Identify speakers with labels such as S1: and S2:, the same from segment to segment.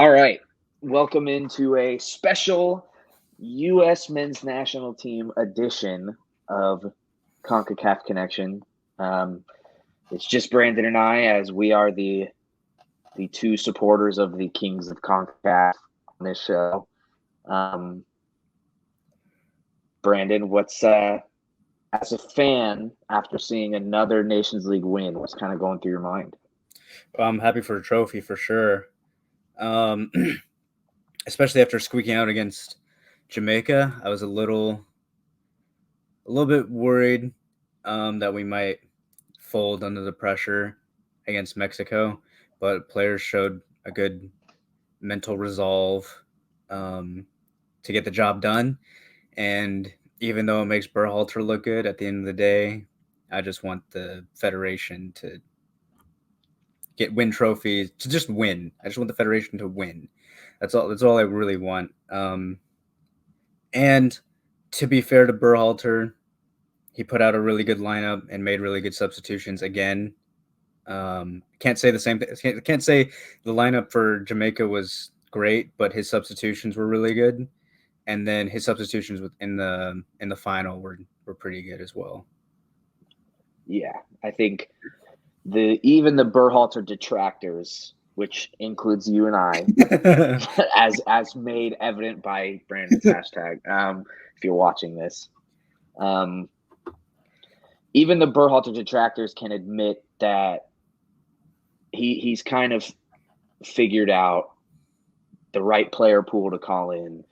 S1: All right. Welcome into a special U.S. men's national team edition of CONCACAF Connection. Um, it's just Brandon and I, as we are the two supporters of the Kings of CONCACAF on this show. Um, Brandon, what's as a fan after seeing another Nations League win? What's kind of going through your mind?
S2: Well, I'm happy for a trophy for sure. Um, Especially after squeaking out against Jamaica, I was a little bit worried that we might fold under the pressure against Mexico, but players showed a good mental resolve um, to get the job done. And even though it makes Berhalter look good, at the end of the day, I just want the federation to win trophies, to just win. I just want the federation to win. That's all. That's all I really want. And to be fair to Berhalter, he put out a really good lineup and made really good substitutions again. Can't say the same thing. Can't say the lineup for Jamaica was great, but his substitutions were really good. And then his substitutions in the final were pretty good as well.
S1: Yeah, I think even the Berhalter detractors, which includes you and I, as made evident by Brandon's hashtag. If you're watching this, um, even the Berhalter detractors can admit that he's kind of figured out the right player pool to call in,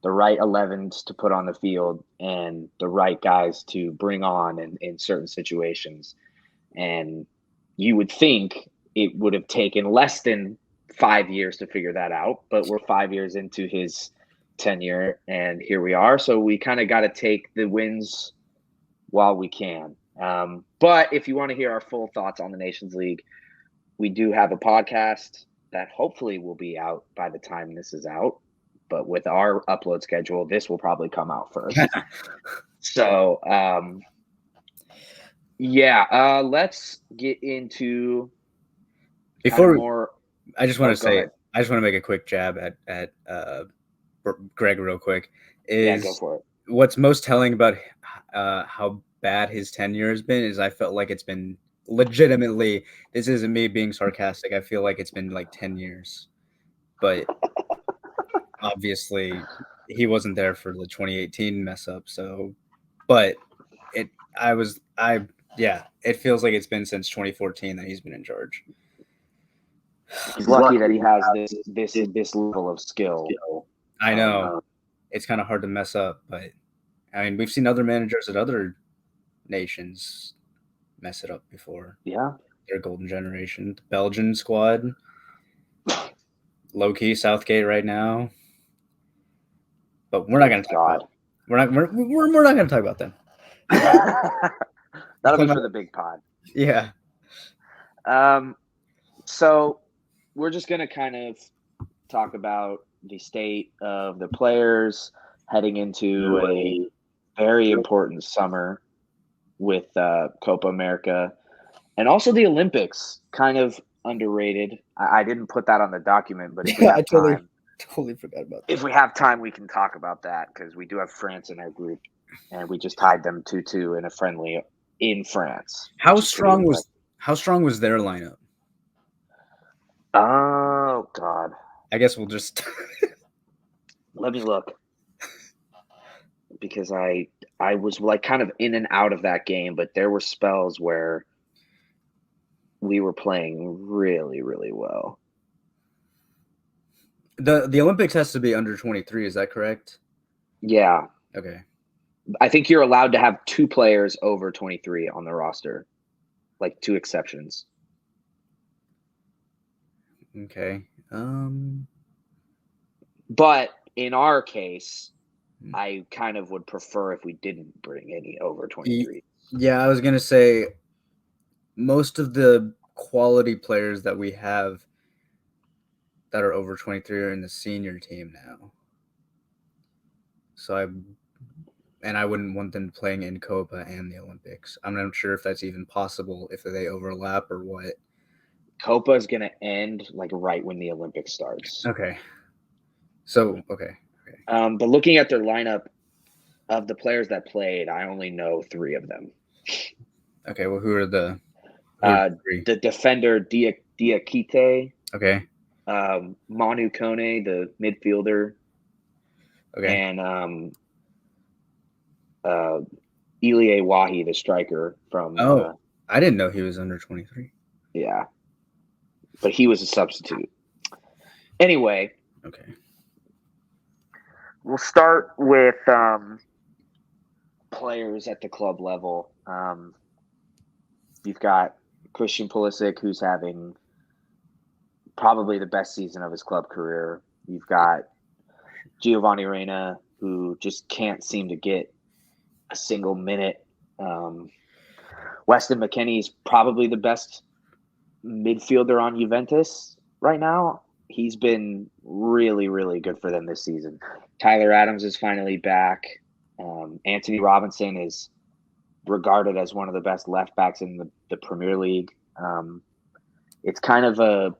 S1: the right 11s to put on the field, and the right guys to bring on in certain situations. And you would think it would have taken less than 5 years to figure that out, but we're 5 years into his tenure, and here we are. So we kind of got to take the wins while we can. But if you want to hear our full thoughts on the Nations League, we do have a podcast that hopefully will be out by the time this is out. But with our upload schedule, this will probably come out first. So, let's get into
S2: Before I just want to say,
S1: ahead.
S2: I just want to make a quick jab at Greg real quick.
S1: Yeah, go
S2: Is
S1: for it.
S2: what's most telling about how bad his tenure has been is I felt like it's been legitimately. This isn't me being sarcastic. I feel like it's been like 10 years, but obviously he wasn't there for the 2018 mess up. So, but it I was I yeah, it feels like it's been since 2014 that he's been in charge.
S1: He's lucky that he has this level of skill.
S2: I know it's kind of hard to mess up, but I mean, we've seen other managers at other nations mess it up before.
S1: Yeah,
S2: Their golden generation, the Belgian squad, low key Southgate right now, but we're not going to talk about. We're not going to talk about them.
S1: That'll be for the big pod.
S2: Yeah.
S1: So we're just gonna kind of talk about the state of the players heading into a very important summer with Copa America and also the Olympics. Kind of underrated. I didn't put that on the document, but if we have time,
S2: totally forgot about that.
S1: If we have time, we can talk about that because we do have France in our group, and we just tied them 2-2 in a friendly in France.
S2: How strong was their lineup?
S1: Oh God!
S2: I guess we'll just
S1: Let me look because I was like kind of in and out of that game, but there were spells where we were playing really, really well.
S2: the Olympics has to be under 23. Is that correct?
S1: Yeah.
S2: Okay.
S1: I think you're allowed to have 2 players over 23 on the roster, like 2 exceptions.
S2: Okay.
S1: But in our case, I kind of would prefer if we didn't bring any over 23.
S2: Yeah, I was gonna say most of the quality players that we have that are over 23 are in the senior team now. So I wouldn't want them playing in Copa and the Olympics. I'm not sure if that's even possible, if they overlap or what.
S1: Copa is going to end like right when the Olympics starts.
S2: Okay. So okay.
S1: But looking at their lineup of the players that played, I only know 3 of them.
S2: Okay. Well, who are the 3?
S1: The defender Diakite,
S2: Okay.
S1: Manu Kone, the midfielder,
S2: Okay.
S1: and Ilie Wahi, the striker from.
S2: Oh, I didn't know he was under 23.
S1: Yeah, but he was a substitute. Anyway,
S2: Okay.
S1: we'll start with players at the club level. You've got Christian Pulisic, who's having probably the best season of his club career. You've got Giovanni Reina, who just can't seem to get a single minute. Weston McKennie is probably the best midfielder on Juventus right now. He's been really, really good for them this season. Tyler Adams is finally back. Anthony Robinson is regarded as one of the best left backs in the Premier League. It's kind of a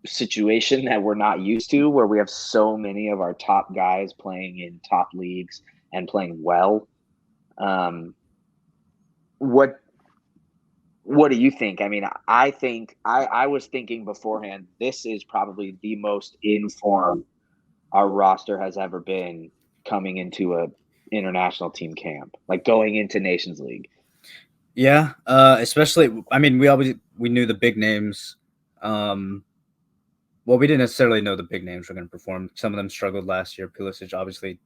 S1: situation that we're not used to, where we have so many of our top guys playing in top leagues and playing well. What do you think? I mean, I think I was thinking beforehand, this is probably the most in form our roster has ever been coming into a international team camp, like going into Nations League.
S2: Yeah, especially. I mean, we knew the big names. Well, we didn't necessarily know the big names were going to perform. Some of them struggled last year. Pulisic, obviously,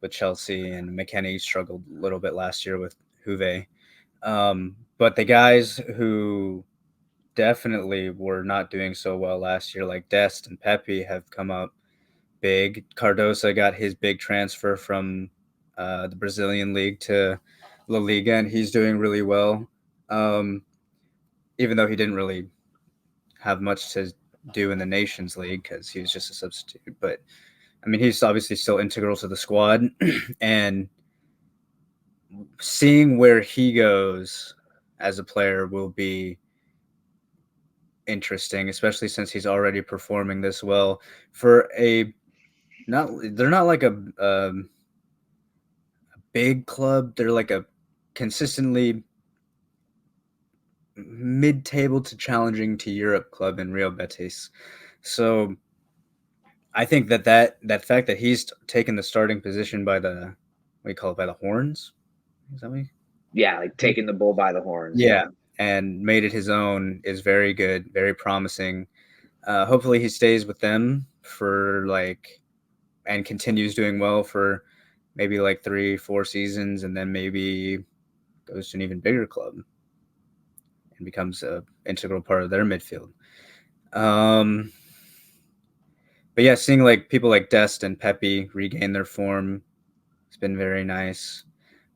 S2: with Chelsea, and McKennie struggled a little bit last year with Juve. But the guys who definitely were not doing so well last year, like Dest and Pepe, have come up big. Cardosa got his big transfer from the Brazilian league to La Liga, and he's doing really well. Even though he didn't really have much to do in the Nations League because he was just a substitute. But I mean, he's obviously still integral to the squad, and seeing where he goes as a player will be interesting, especially since he's already performing this well for a not. They're not like a big club. They're like a consistently mid-table to challenging to Europe club in Real Betis. So I think that fact that he's taken the starting position by the what do you call it, by the horns? Is that what
S1: Yeah, like taking the bull by the horns.
S2: yeah,
S1: Yeah.
S2: and made it his own is very good, very promising. Hopefully he stays with them for like and continues doing well for maybe like 3-4 seasons, and then maybe goes to an even bigger club and becomes a integral part of their midfield. But yeah, seeing like people like Dest and Pepe regain their form, it's been very nice.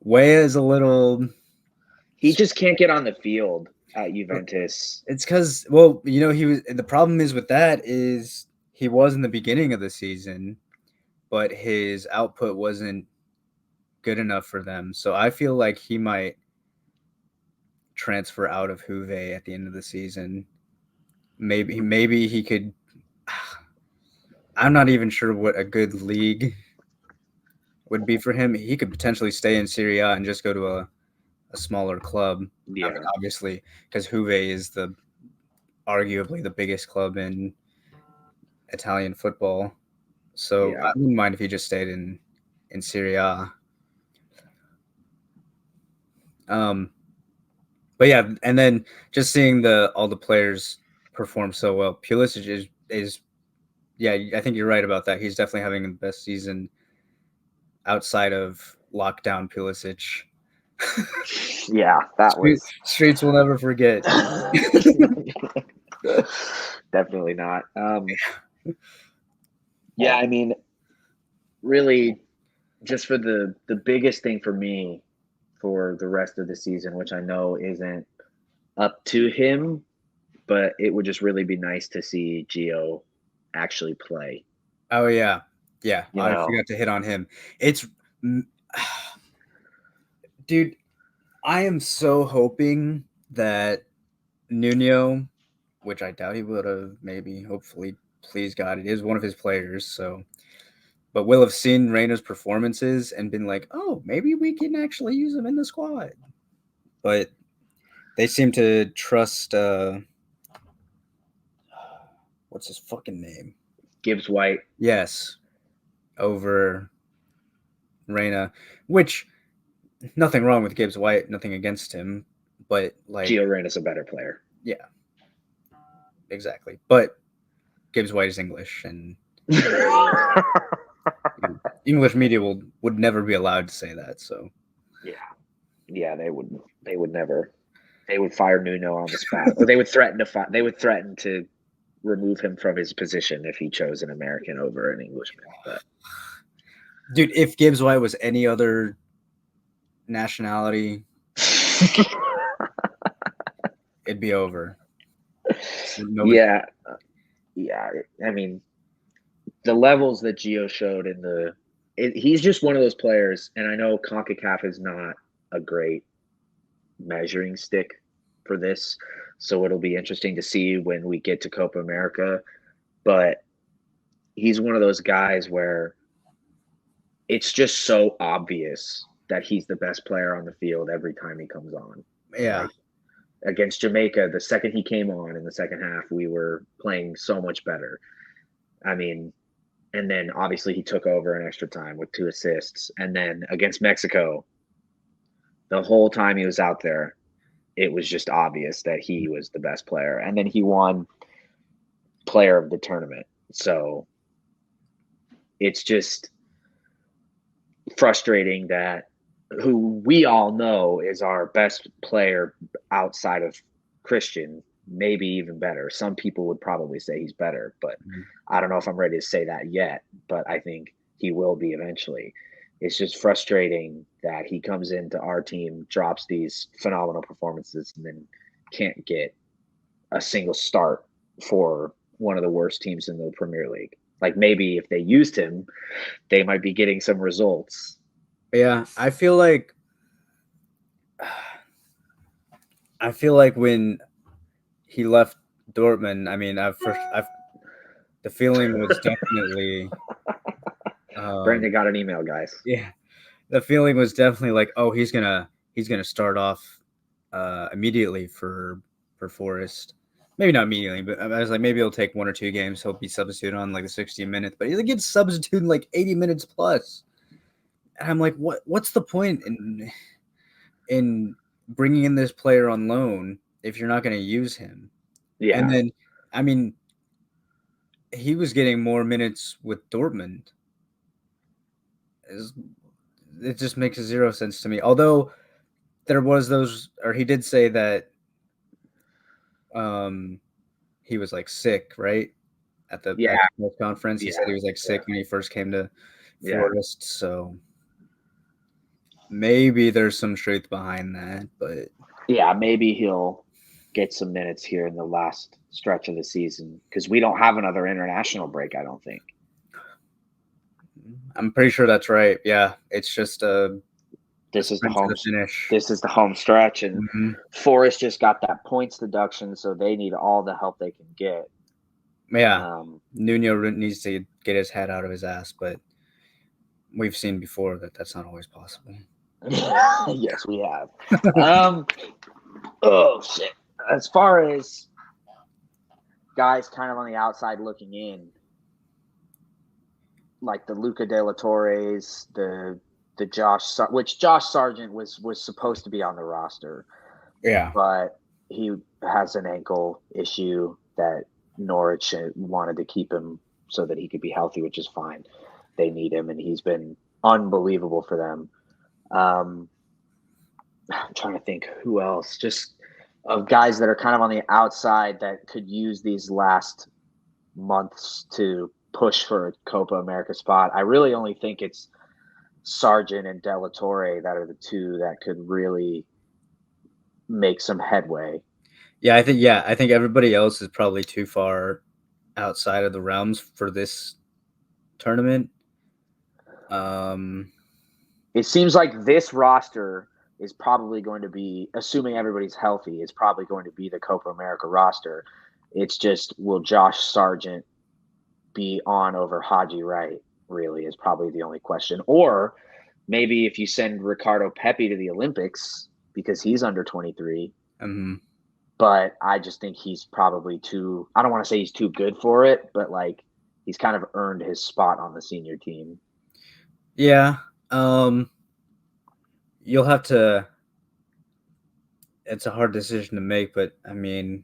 S2: Weah is a little.
S1: He just can't get on the field at Juventus.
S2: It's because, well, he was. The problem is with that is he was in the beginning of the season, but his output wasn't good enough for them. So I feel like he might transfer out of Juve at the end of the season. Maybe he could. I'm not even sure what a good league would be for him. He could potentially stay in Serie A and just go to a smaller club.
S1: Yeah.
S2: I mean, obviously, because Juve is arguably the biggest club in Italian football. So
S1: Yeah.
S2: I wouldn't mind if he just stayed in Serie A. But yeah, and then just seeing all the players perform so well. Pulisic is yeah, I think you're right about that. He's definitely having the best season outside of lockdown Pulisic.
S1: Yeah, that was
S2: Streets will never forget.
S1: definitely not. Yeah, I mean, really, just for the biggest thing for me for the rest of the season, which I know isn't up to him, but it would just really be nice to see Gio actually play.
S2: Oh yeah, yeah.
S1: You
S2: I
S1: know,
S2: forgot to hit on him. It's, dude. I am so hoping that Nuno which I doubt he would have. Maybe, hopefully, please God, it is one of his players. So, but will have seen Reyna's performances and been like, oh, maybe we can actually use him in the squad. But they seem to trust. What's his fucking name?
S1: Gibbs White.
S2: Yes, over Reyna, which nothing wrong with Gibbs White, nothing against him, but like
S1: Gio Reyna's a better player.
S2: Yeah, exactly. But Gibbs White is English, and English media would never be allowed to say that. So
S1: yeah, they would never. They would fire Nuno on the spot, or they would threaten to They would threaten to remove him from his position if he chose an American over an Englishman. But
S2: dude, if Gibbs White was any other nationality, it'd be over.
S1: Yeah. I mean, the levels that Gio showed he's just one of those players, and I know CONCACAF is not a great measuring stick for this, so it'll be interesting to see when we get to Copa America. But he's one of those guys where it's just so obvious that he's the best player on the field every time he comes on.
S2: Yeah.
S1: Like, against Jamaica, the second he came on in the second half, we were playing so much better. I mean, and then obviously he took over in extra time with 2 assists. And then against Mexico, the whole time he was out there, it was just obvious that he was the best player. And then he won player of the tournament. So it's just frustrating that who we all know is our best player outside of Christian, maybe even better. Some people would probably say he's better, but I don't know if I'm ready to say that yet, but I think he will be eventually. It's just frustrating that he comes into our team, drops these phenomenal performances, and then can't get a single start for one of the worst teams in the Premier League. Like, maybe if they used him, they might be getting some results.
S2: Yeah, I feel like when he left Dortmund, I mean, the feeling was definitely
S1: Brandon got an email, guys.
S2: Yeah, the feeling was definitely like, oh, he's gonna start off immediately for Forest. Maybe not immediately, but I was like, maybe he'll take 1 or 2 games. He'll be substituted on like the 60 minutes, but he gets substituted like 80 minutes plus. And I'm like, what's the point in bringing in this player on loan if you're not going to use him?
S1: Yeah.
S2: And then, I mean, he was getting more minutes with Dortmund. It just makes 0 sense to me. Although there was he did say that he was like sick, right? At the press conference, he said he was like sick when he first came to Forest. So maybe there's some truth behind that, but
S1: yeah, maybe he'll get some minutes here in the last stretch of the season because we don't have another international break, I don't think.
S2: I'm pretty sure that's right. Yeah, it's just
S1: this is the home finish. This is the home stretch, and Forest just got that points deduction, so they need all the help they can get.
S2: Yeah, Nuno needs to get his head out of his ass, but we've seen before that that's not always possible.
S1: Yes, we have. Oh shit! As far as guys kind of on the outside looking in, like the Luca De La Torres, the Josh Sargent was supposed to be on the roster.
S2: Yeah.
S1: But he has an ankle issue that Norwich wanted to keep him so that he could be healthy, which is fine. They need him, and he's been unbelievable for them. I'm trying to think who else, just of guys that are kind of on the outside that could use these last months to push for a Copa America spot. I really only think it's Sargent and De La Torre that are the two that could really make some headway.
S2: Yeah, I think everybody else is probably too far outside of the realms for this tournament.
S1: It seems like this roster is probably going to be, assuming everybody's healthy, is probably going to be the Copa America roster. It's just, will Josh Sargent be on over Haji Wright? Really, is probably the only question. Or maybe if you send Ricardo Pepi to the Olympics because he's under 23. But I just think he's probably too. I don't want to say he's too good for it, but like he's kind of earned his spot on the senior team.
S2: Yeah. You'll have to. It's a hard decision to make, but I mean,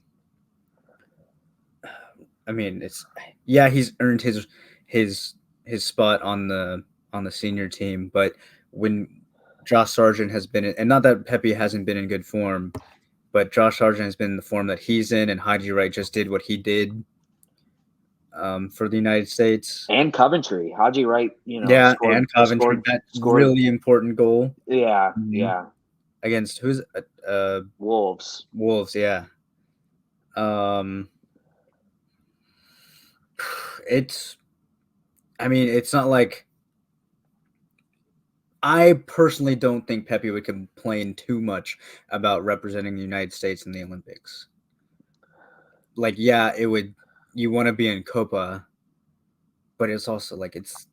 S2: it's he's earned his spot on the senior team, but when Josh Sargent has been in, and not that Pepe hasn't been in good form, but Josh Sargent has been in the form that he's in, and Haji Wright just did what he did for the United States
S1: and Coventry. Haji Wright,
S2: and Coventry, that
S1: scored
S2: really important goal.
S1: Yeah,
S2: against who's
S1: Wolves.
S2: Yeah. It's not like, I personally don't think Pepe would complain too much about representing the United States in the Olympics. Like, yeah, it would. You want to be in Copa, but it's also like it's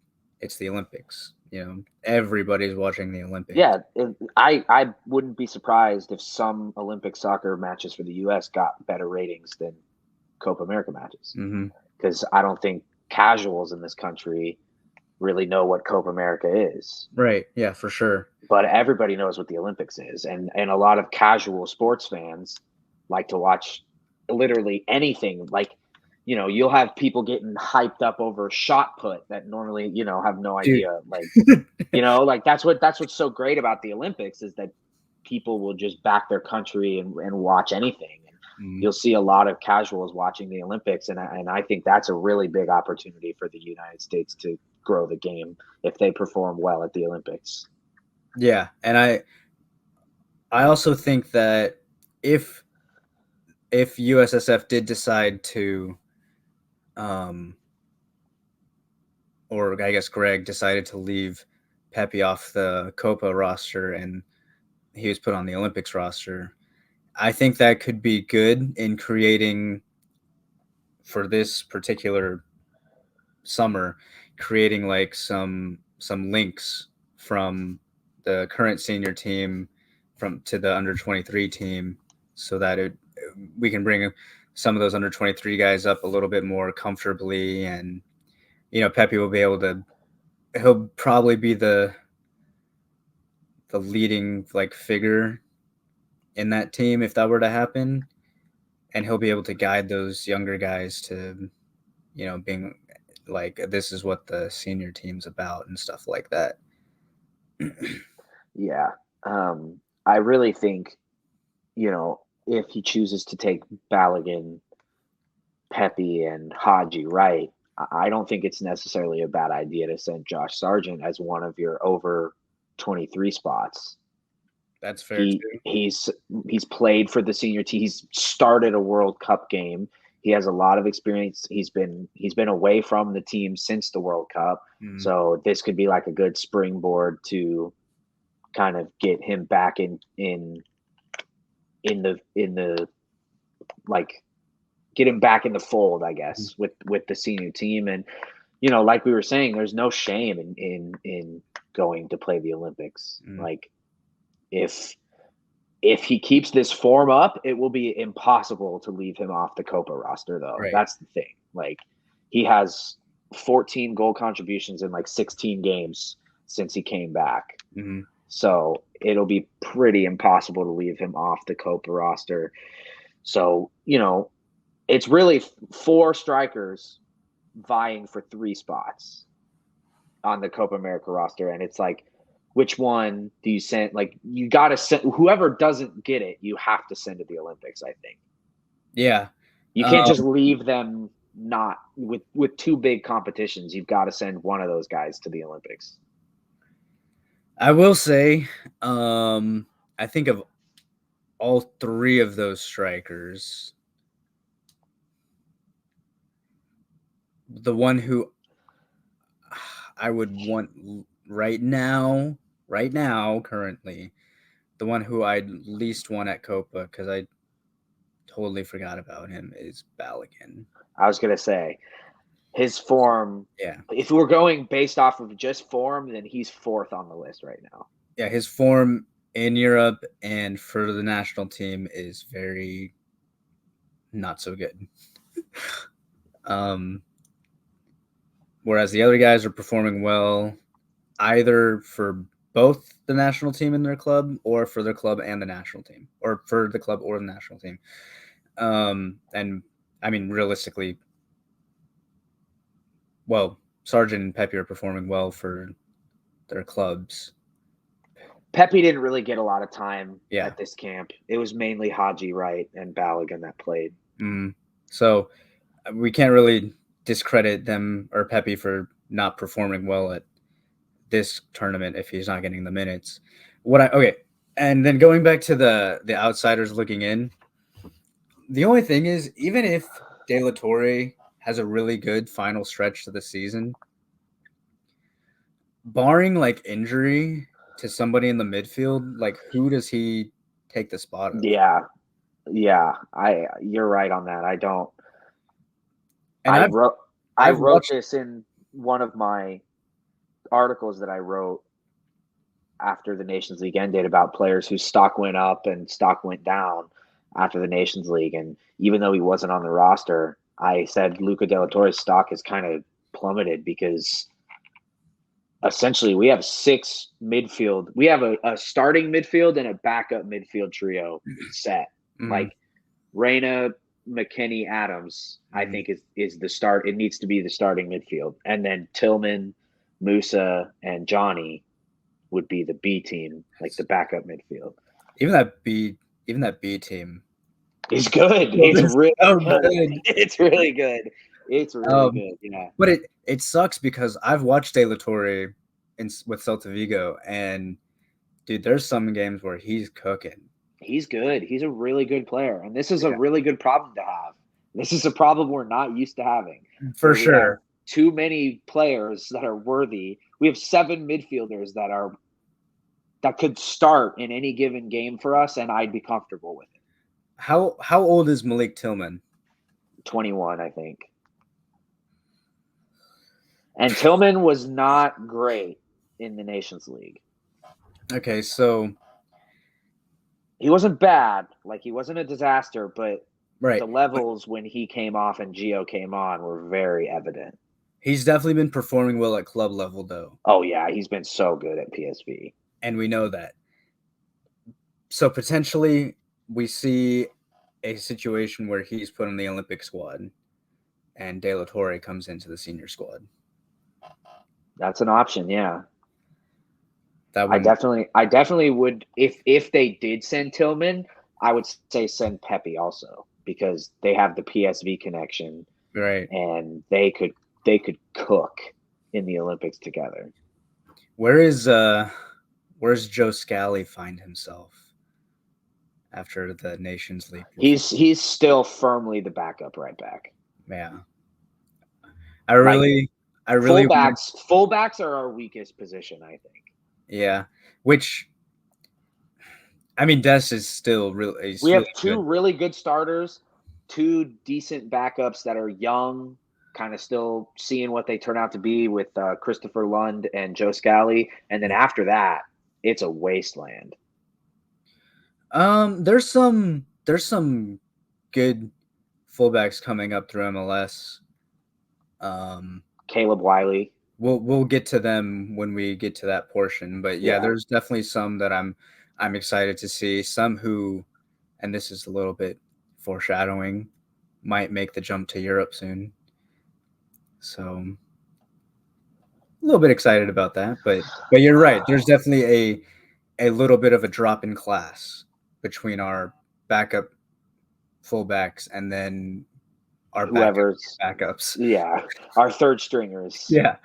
S2: the Olympics. Everybody's watching the Olympics.
S1: Yeah, I wouldn't be surprised if some Olympic soccer matches for the U.S. got better ratings than Copa America matches, because I don't think casuals in this country really know what Copa America is.
S2: Right. Yeah, for sure.
S1: But everybody knows what the Olympics is, and a lot of casual sports fans like to watch literally anything. Like, you'll have people getting hyped up over shot put that normally, have no idea. Like, like that's what's so great about the Olympics, is that people will just back their country and watch anything. And you'll see a lot of casuals watching the Olympics, and I think that's a really big opportunity for the United States to grow the game if they perform well at the Olympics.
S2: Yeah, and I also think that if USSF did decide to, or I guess Greg decided to leave Pepe off the Copa roster and he was put on the Olympics roster, I think that could be good in creating, for this particular summer, creating like some links from the current senior team to the under 23 team, so that we can bring some of those under 23 guys up a little bit more comfortably, and Pepe will be able to. He'll probably be the leading like figure in that team if that were to happen, and he'll be able to guide those younger guys to, being like, this is what the senior team's about and stuff like that.
S1: Yeah. I really think, if he chooses to take Balogun, Pepe, and Haji Wright, I don't think it's necessarily a bad idea to send Josh Sargent as one of your over 23 spots.
S2: That's fair too.
S1: He's played for the senior team. He's started a World Cup game. He has a lot of experience. He's been away from the team since the World Cup. So this could be like a good springboard to kind of get him back in the like, get him back in the fold, I guess, with the senior team. And like we were saying, there's no shame in going to play the Olympics. Like, if he keeps this form up, it will be impossible to leave him off the Copa roster, though.
S2: Right.
S1: That's the thing. Like, he has 14 goal contributions in like 16 games since he came back. So it'll be pretty impossible to leave him off the Copa roster. So, it's really 4 strikers vying for 3 spots on the Copa America roster. And it's like, which one do you send? Like, you got to send whoever doesn't get it, you have to send to the Olympics, I think.
S2: Yeah.
S1: You can't just leave them not with 2 big competitions. You've got to send one of those guys to the Olympics.
S2: I will say, I think of all 3 of those strikers, the one who I would want right now, currently, the one who I'd least want at Copa, because I totally forgot about him is Balogun.
S1: I was gonna say his form.
S2: Yeah.
S1: If we're going based off of just form, then he's fourth on the list right now.
S2: Yeah, his form in Europe and for the national team is very not so good. Whereas the other guys are performing well either for both the national team and their club or for their club and the national team or for the club or the national team. And I mean, realistically, well, Sargent and Pepe are performing well for their clubs.
S1: Pepe didn't really get a lot of time
S2: Yeah.
S1: at this camp. It was mainly Haji Wright and Balogun that played.
S2: So we can't really discredit them or Pepe for not performing well at this tournament if he's not getting the minutes. And then going back to the outsiders looking in, the only thing is, even if De La Torre has a really good final stretch to the season, barring like injury to somebody in the midfield, like who does he take the spot of?
S1: Yeah. You're right on that. I don't.
S2: And
S1: I
S2: I've
S1: wrote
S2: watched
S1: this in one of my articles that I wrote after the Nations League ended about players whose stock went up and stock went down after the Nations League. And even though he wasn't on the roster, I said Luca De La Torre's stock has kind of plummeted because essentially we have six midfield. We have a starting midfield and a backup midfield trio set. Like Reyna, McKennie, Adams, I think is the start. It needs to be the starting midfield. And then Tillman, Musa, and Johnny would be the B team, like the backup midfield.
S2: even that B team
S1: is good. It's really good. It's really good. It's really good. Yeah.
S2: But it sucks because I've watched De La Torre with Celta Vigo, and dude, there's some games where he's cooking.
S1: He's good. He's a really good player, and this is a really good problem to have. This is a problem we're not used to having.
S2: For sure.
S1: Too many players that are worthy. We have 7 midfielders that could start in any given game for us, and I'd be comfortable with it.
S2: How old is Malik Tillman?
S1: 21, I think. And Tillman was not great in the Nations League.
S2: Okay, so
S1: he wasn't bad. Like, he wasn't a disaster, but
S2: right.
S1: The levels when he came off and Gio came on were very evident.
S2: He's definitely been performing well at club level, though.
S1: Oh, yeah. He's been so good at PSV.
S2: And we know that. So potentially we see a situation where he's put in the Olympic squad and De La Torre comes into the senior squad.
S1: That's an option, yeah.
S2: I
S1: definitely would. If they did send Tillman, I would say send Pepe also, because they have the PSV connection,
S2: right?
S1: And they could cook in the Olympics together.
S2: Where's Joe Scally find himself after the Nations League?
S1: He's still firmly the backup right back.
S2: Yeah, I really
S1: fullbacks are our weakest position, I think.
S2: Yeah, which, I mean, Des is still really.
S1: We have two really good starters, 2 decent backups that are young, kind of still seeing what they turn out to be with Christopher Lund and Joe Scally, and then after that, it's a wasteland.
S2: There's some good fullbacks coming up through MLS.
S1: Caleb Wiley.
S2: We'll get to them when we get to that portion, but yeah, there's definitely some that I'm excited to see. Some who, and this is a little bit foreshadowing, might make the jump to Europe soon. So a little bit excited about that, but you're right. There's definitely a little bit of a drop in class between our backup fullbacks and then our backups.
S1: Yeah, our third stringers.
S2: Yeah.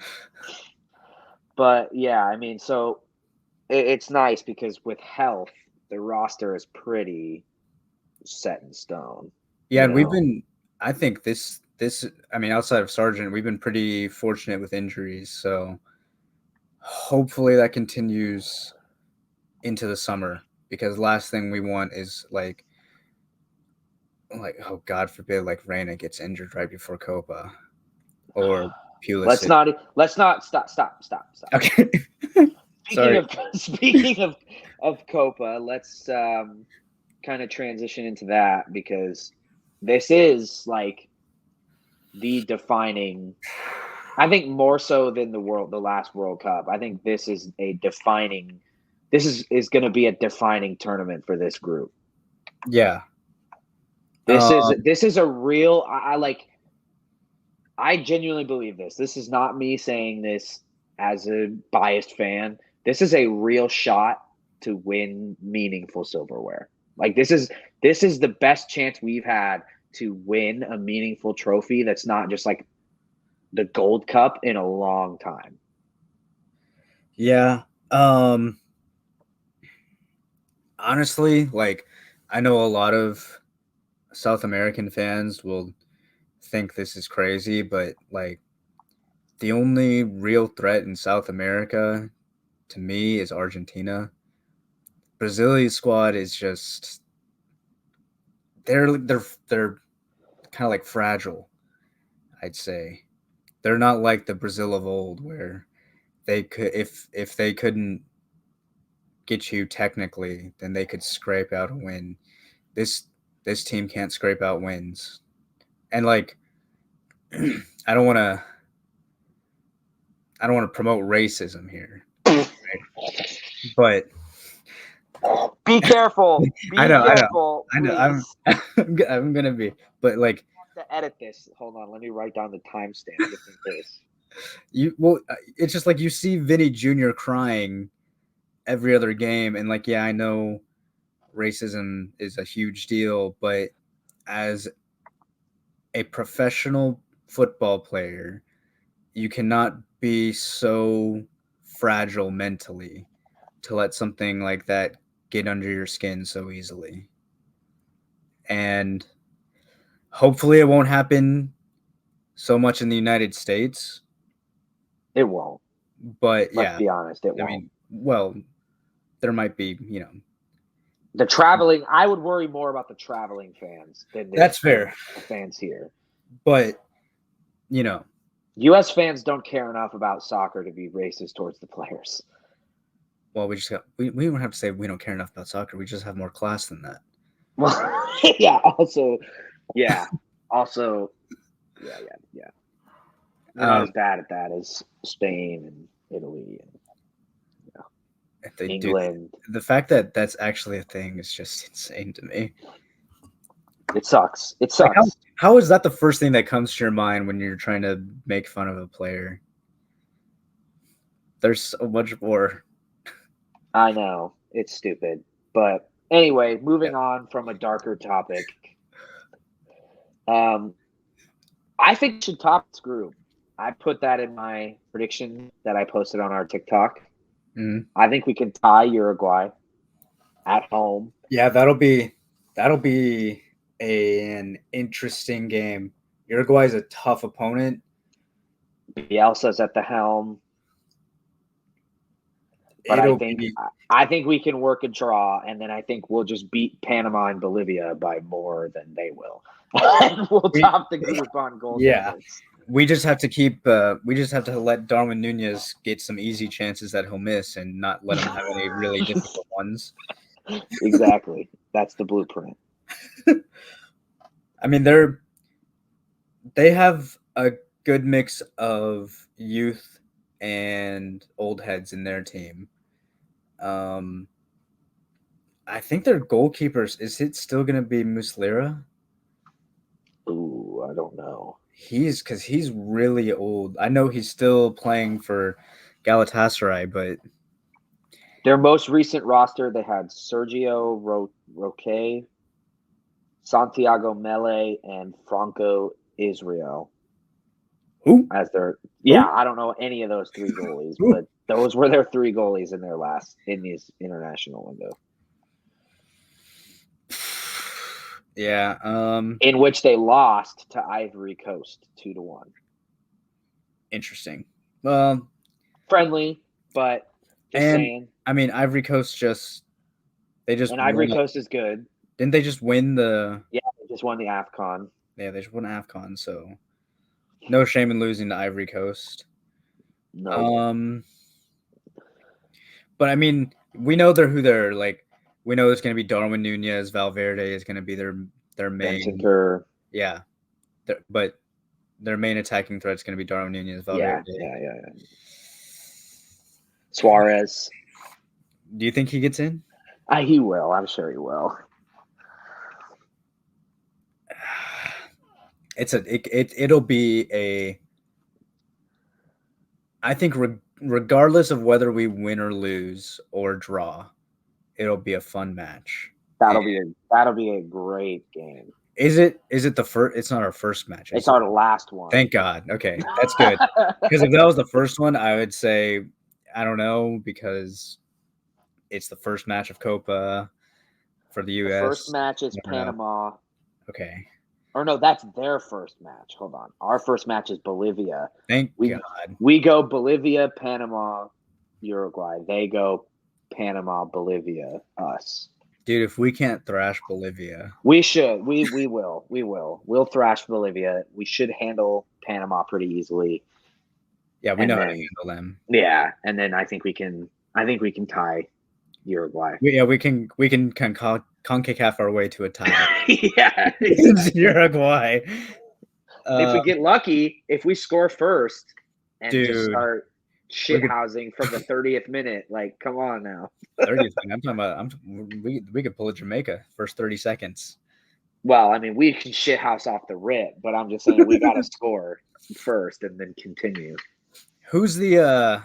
S1: But yeah, I mean, so it's nice because with health, the roster is pretty set in stone.
S2: Yeah, and I think this, I mean, outside of Sargent, we've been pretty fortunate with injuries. So hopefully that continues into the summer, because last thing we want is like like, oh God forbid, like Reyna gets injured right before Copa, or
S1: Let's
S2: Pulisic.
S1: not stop.
S2: Okay. Sorry.
S1: Speaking of Copa, let's kind of transition into that, because this is like the defining. I think more so than the last World Cup. I think this is a defining. This is going to be a defining tournament for this group.
S2: Yeah.
S1: This is a real. I like. I genuinely believe this. This is not me saying this as a biased fan. This is a real shot to win meaningful silverware. Like this is the best chance we've had to win a meaningful trophy that's not just like the Gold Cup in a long time.
S2: Yeah. Honestly, like I know a lot of South American fans will think this is crazy, but like the only real threat in South America to me is Argentina. Brazilian squad is just they're kind of like fragile, I'd say. They're not like the Brazil of old where they could if they couldn't get you technically, then they could scrape out a win. This this team can't scrape out wins. And like I don't want to promote racism here. Right? But
S1: Be careful. Be
S2: I know,
S1: careful,
S2: I know.
S1: please.
S2: I'm gonna be, but like
S1: To edit this. Hold on, let me write down the timestamp just in case.
S2: it's just like you see Vinny Jr. crying every other game, and like, yeah, I know racism is a huge deal, but as a professional football player, you cannot be so fragile mentally to let something like that get under your skin so easily. And hopefully it won't happen so much in the United States.
S1: It won't.
S2: But
S1: Let's
S2: yeah,
S1: be honest, it
S2: I
S1: won't.
S2: mean, well, there might be,
S1: The traveling, I would worry more about the traveling fans than
S2: that's fair.
S1: the fans here.
S2: But,
S1: U.S. fans don't care enough about soccer to be racist towards the players.
S2: well, we don't have to say we don't care enough about soccer. We just have more class than that.
S1: Well, yeah. Also, yeah. We're not as bad at that as Spain and Italy and England.
S2: The fact that that's actually a thing is just insane to me.
S1: It sucks. It
S2: Like,
S1: sucks.
S2: how is that the first thing that comes to your mind when you're trying to make fun of a player? There's so much more.
S1: I know. It's stupid. But anyway, moving on from a darker topic. I think we should top this group. I put that in my prediction that I posted on our TikTok.
S2: Mm-hmm.
S1: I think we can tie Uruguay at home.
S2: Yeah, that'll be an interesting game. Uruguay is a tough opponent.
S1: Bielsa's at the helm. But I think we can work a draw, and then I think we'll just beat Panama and Bolivia by more than they will. And we'll top the group on goals.
S2: Yeah. We just have to let Darwin Nunez get some easy chances that he'll miss and not let him have any really difficult ones.
S1: Exactly. That's the blueprint.
S2: I mean, they have a good mix of youth and old heads in their team. I think their goalkeepers, is it still going to be Muslera?
S1: Ooh, I don't know.
S2: Because he's really old. I know he's still playing for Galatasaray, but
S1: their most recent roster, they had Sergio Roque, Santiago Mele, and Franco Israel.
S2: Who?
S1: As their I don't know any of those three goalies, but those were their three goalies in this international window.
S2: Yeah.
S1: In which they lost to Ivory Coast 2-1.
S2: Interesting.
S1: Friendly, but just saying.
S2: I mean, Ivory Coast Coast is good.
S1: Didn't they just
S2: win the?
S1: Yeah, they Just won the AFCON.
S2: Yeah, they just won AFCON, so no shame in losing to Ivory Coast.
S1: No.
S2: But I mean, we know who they're like. We know it's going to be Darwin Nunez. Valverde is going to be their main.
S1: Bentancur.
S2: Yeah, but their main attacking threat is going to be Darwin Nunez. Valverde.
S1: Yeah. Suarez.
S2: Do you think he gets in?
S1: He will. I'm sure he will.
S2: It'll be a. I think regardless of whether we win or lose or draw, it'll be a fun match.
S1: That'll be a great game.
S2: Is it the first? It's not our first match.
S1: It's our last one.
S2: Thank God. Okay, that's good. Because if that was the first one, I would say I don't know, because it's the first match of Copa for the U.S.
S1: The first match is Panama.
S2: Okay.
S1: Or no, that's their first match. Hold on. Our first match is Bolivia.
S2: Thank God.
S1: We go Bolivia, Panama, Uruguay. They go Panama, Bolivia, us.
S2: Dude, if we can't thrash Bolivia.
S1: We should. We will. We will. We'll thrash Bolivia. We should handle Panama pretty easily.
S2: Yeah, we know how to handle them.
S1: Yeah, and then I think we can tie Uruguay.
S2: Yeah, we can CONCACAF our way to a tie.
S1: Yeah.
S2: Uruguay.
S1: If we get lucky, if we score first and just start shithousing from the 30th minute, like, come on now.
S2: 30th minute. I'm talking about. We could pull a Jamaica first 30 seconds.
S1: Well, I mean, we can shithouse off the rip, but I'm just saying we got to score first and then continue.
S2: Who's the?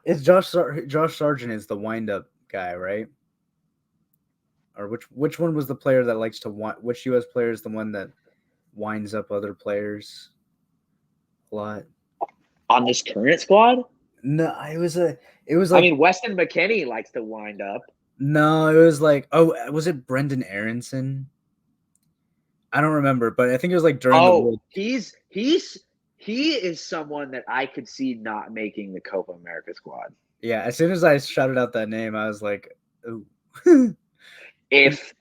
S2: It's Josh Sargent is the wind-up guy, right? Or which one was the player that likes to wind? Which U.S. player is the one that winds up other players a lot
S1: on this current squad?
S2: No, it was like,
S1: I mean, Weston McKennie likes to wind up.
S2: No, it was like, was it Brendan Aronson? I don't remember, but I think it was like during the
S1: he is someone that I could see not making the Copa America squad.
S2: Yeah, as soon as I shouted out that name, I was like, ooh.
S1: If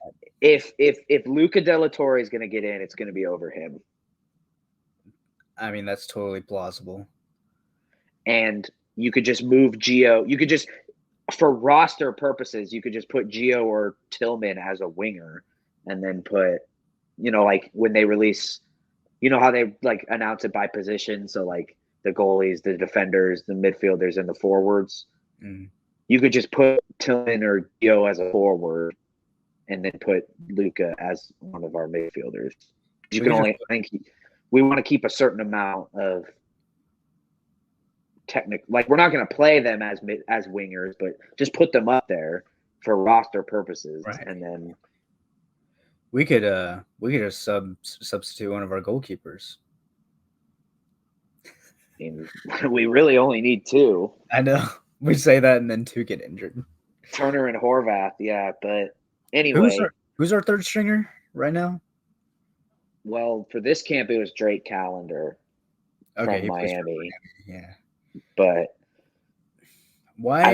S1: Luca De La Torre is going to get in, it's going to be over him.
S2: I mean, that's totally plausible.
S1: And you could just move Gio. You could just, for roster purposes, you could just put Gio or Tillman as a winger, and then put, like when they release, how they like announce it by position. So like the goalies, the defenders, the midfielders, and the forwards.
S2: Mm.
S1: You could just put Tillman or Gio as a forward, and then put Luca as one of our midfielders. You can only, I think, we want to keep a certain amount of technical. Like, we're not going to play them as wingers, but just put them up there for roster purposes,
S2: right.
S1: And then
S2: we could just substitute one of our goalkeepers.
S1: I mean, we really only need two.
S2: I know. We say that and then two get injured.
S1: Turner and Horvath, yeah, but anyway.
S2: Who's our third stringer right now?
S1: Well, for this camp, it was Drake Callender from Miami.
S2: Yeah,
S1: but
S2: why?
S1: I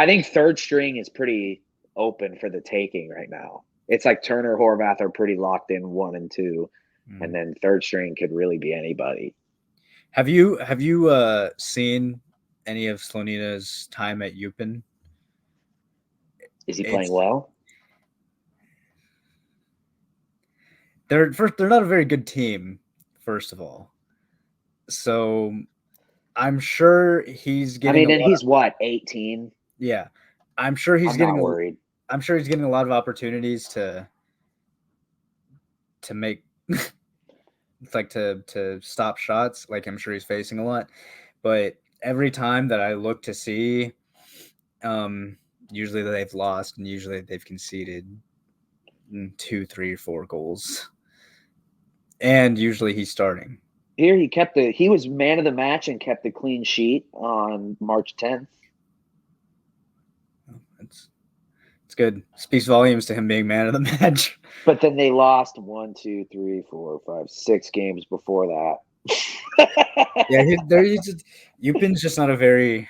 S1: think third string is pretty open for the taking right now. It's like Turner, Horvath are pretty locked in 1 and 2, and then third string could really be anybody.
S2: Have you seen any of Slonina's time at UPenn?
S1: Is he playing well?
S2: They're not a very good team, first of all. So I'm sure he's getting.
S1: I mean, and he's what, 18?
S2: Yeah, I'm sure he's
S1: getting. Not worried.
S2: I'm sure he's getting a lot of opportunities to make, like to stop shots. Like, I'm sure he's facing a lot, but every time that I look to see, usually they've lost and usually they've conceded 2, 3, 4 goals, and usually he's starting.
S1: Here he was man of the match and kept the clean sheet on March 10th.
S2: It's good. Speaks volumes to him being man of the match.
S1: But then they lost 1, 2, 3, 4, 5, 6 games before that.
S2: Yeah, UPenn's just not a very.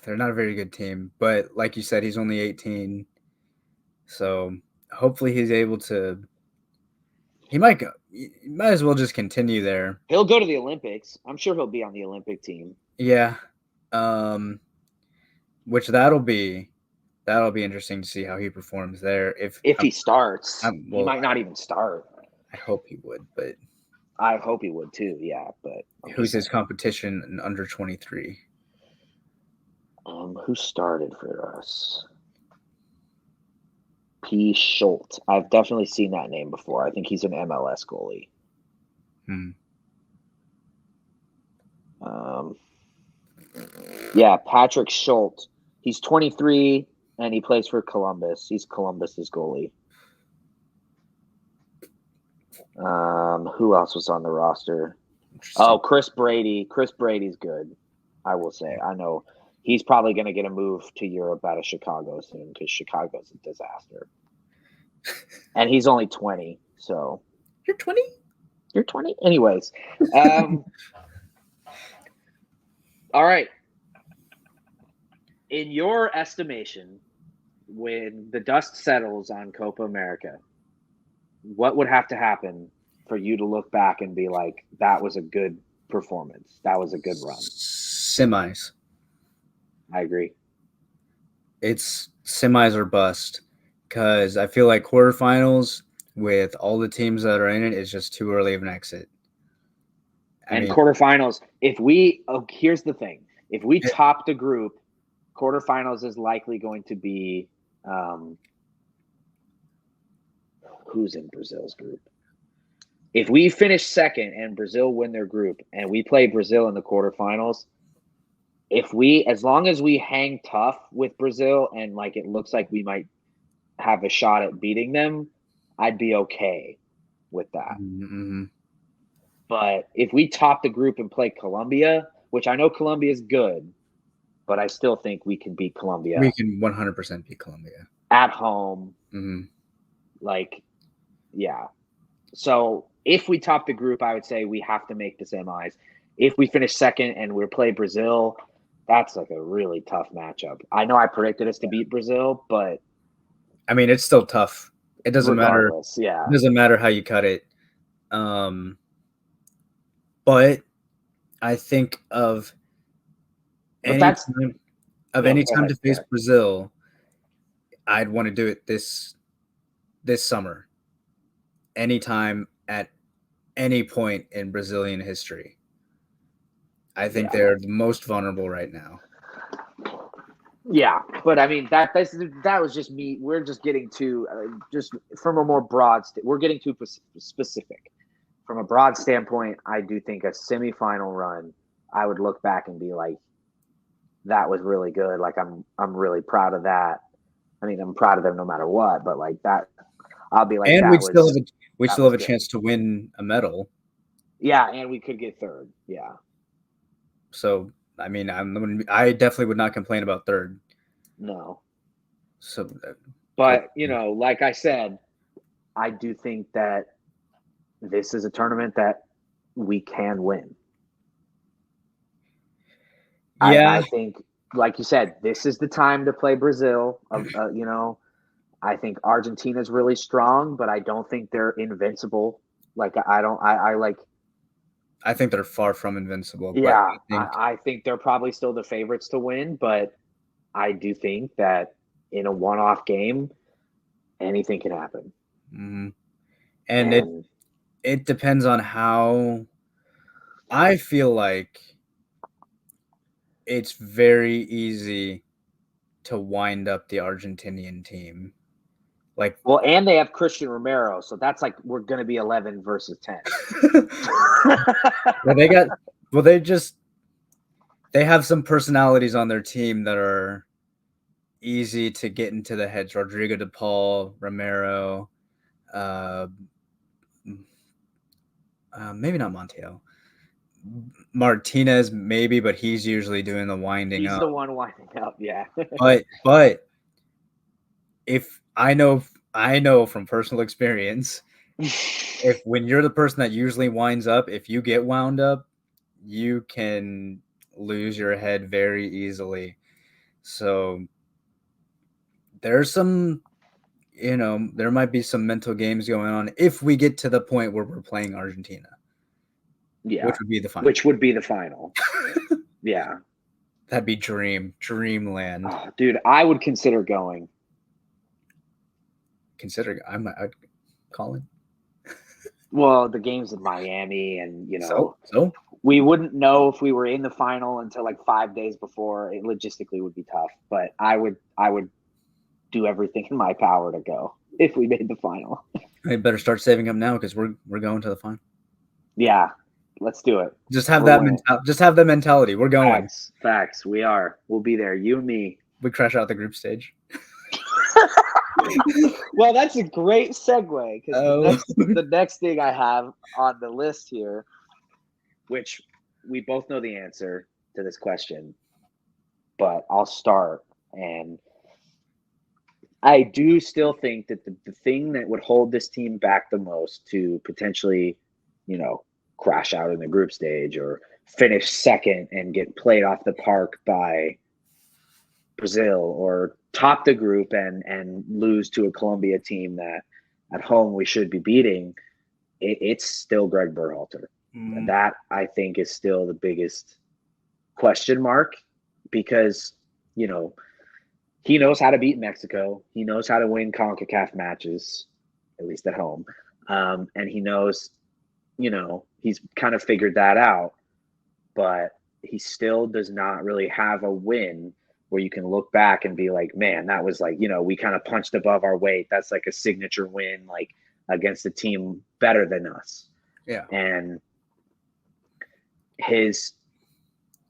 S2: They're not a very good team, but like you said, he's only 18. So hopefully he's able to. He might go. He might as well just continue there.
S1: He'll go to the Olympics. I'm sure he'll be on the Olympic team.
S2: Yeah. Which that'll be interesting to see how he performs there. If
S1: he starts, he
S2: well,
S1: might not even start.
S2: I hope he would, but
S1: I hope he would too. Yeah, but
S2: who's his competition in under 23?
S1: Who started for us? P. Schultz. I've definitely seen that name before. I think he's an MLS goalie. Yeah, Patrick Schultz. He's 23 and he plays for Columbus. He's Columbus's goalie. Who else was on the roster? Oh, Chris Brady. Chris Brady's good, I will say. I know he's probably going to get a move to Europe out of Chicago soon because Chicago's a disaster. And he's only 20, so.
S2: You're 20?
S1: You're 20? Anyways. All right. In your estimation, when the dust settles on Copa America, what would have to happen for you to look back and be like, that was a good performance? That was a good run.
S2: Semis.
S1: I agree.
S2: It's semis or bust because I feel like quarterfinals with all the teams that are in it is just too early of an exit.
S1: Quarterfinals, here's the thing. If we top the group, quarterfinals is likely going to be who's in Brazil's group? If we finish second and Brazil win their group and we play Brazil in the quarterfinals, as long as we hang tough with Brazil and like it looks like we might have a shot at beating them, I'd be okay with that.
S2: Mm-hmm.
S1: But if we top the group and play Colombia, which I know Colombia is good, but I still think we can beat Colombia.
S2: We can 100% beat Colombia.
S1: At home.
S2: Mm-hmm.
S1: Yeah. So if we top the group, I would say we have to make the semis. If we finish second and we play Brazil, that's like a really tough matchup. I know I predicted us to beat Brazil, but
S2: I mean, it's still tough. It doesn't matter.
S1: Yeah.
S2: It doesn't matter how you cut it. But I think of any time to face Brazil, I'd want to do it this summer. Anytime at any point in Brazilian history. I think they're the most vulnerable right now.
S1: Yeah, but I mean that was just me. We're just getting to just from a more broad. We're getting too specific. From a broad standpoint, I do think a semifinal run, I would look back and be like, that was really good. Like I'm really proud of that. I mean, I'm proud of them no matter what. But like that, I'll be like,
S2: and we still have a chance to win a medal.
S1: Yeah, and we could get third. Yeah.
S2: So I mean, I definitely would not complain about third.
S1: No.
S2: So,
S1: but like I said, I do think that this is a tournament that we can win.
S2: Yeah,
S1: I think, like you said, this is the time to play Brazil. I think Argentina's really strong, but I don't think they're invincible. Like
S2: I think they're far from invincible.
S1: Yeah, I think they're probably still the favorites to win, but I do think that in a one-off game, anything can happen.
S2: Mm-hmm. And it depends on how. I feel like it's very easy to wind up the Argentinian team.
S1: And they have Christian Romero, so that's like we're going to be 11 versus 10.
S2: They have some personalities on their team that are easy to get into the heads. Rodrigo de Paul, Romero, maybe not Montiel. Martinez, maybe, but he's usually doing the winding up.
S1: He's the one winding up, yeah.
S2: but if I know from personal experience, when you're the person that usually winds up, if you get wound up, you can lose your head very easily. So there's some there might be some mental games going on if we get to the point where we're playing Argentina.
S1: Yeah.
S2: Which would be the final.
S1: Which would be the final. Yeah.
S2: That'd be dreamland.
S1: Oh, dude, I would consider going.
S2: I'd call it.
S1: Well, the game's in Miami, and
S2: so
S1: we wouldn't know if we were in the final until like 5 days before. It logistically would be tough, but I would do everything in my power to go if we made the final.
S2: I better start saving up now because we're going to the final.
S1: Yeah, let's do it.
S2: Just have that mentality. We're going.
S1: Facts. We are. We'll be there. You and me.
S2: We crash out the group stage.
S1: Well, that's a great segue because the next thing I have on the list here, which we both know the answer to this question, but I'll start. And I do still think that the thing that would hold this team back the most to potentially, crash out in the group stage or finish second and get played off the park by Brazil or top the group and lose to a Colombia team that at home we should be beating, it's still Greg Berhalter. And that, I think, is still the biggest question mark because, he knows how to beat Mexico. He knows how to win CONCACAF matches, at least at home. And he knows, he's kind of figured that out. But he still does not really have a win where you can look back and be like, man, that was like, we kind of punched above our weight. That's like a signature win, like against a team better than us.
S2: Yeah.
S1: And his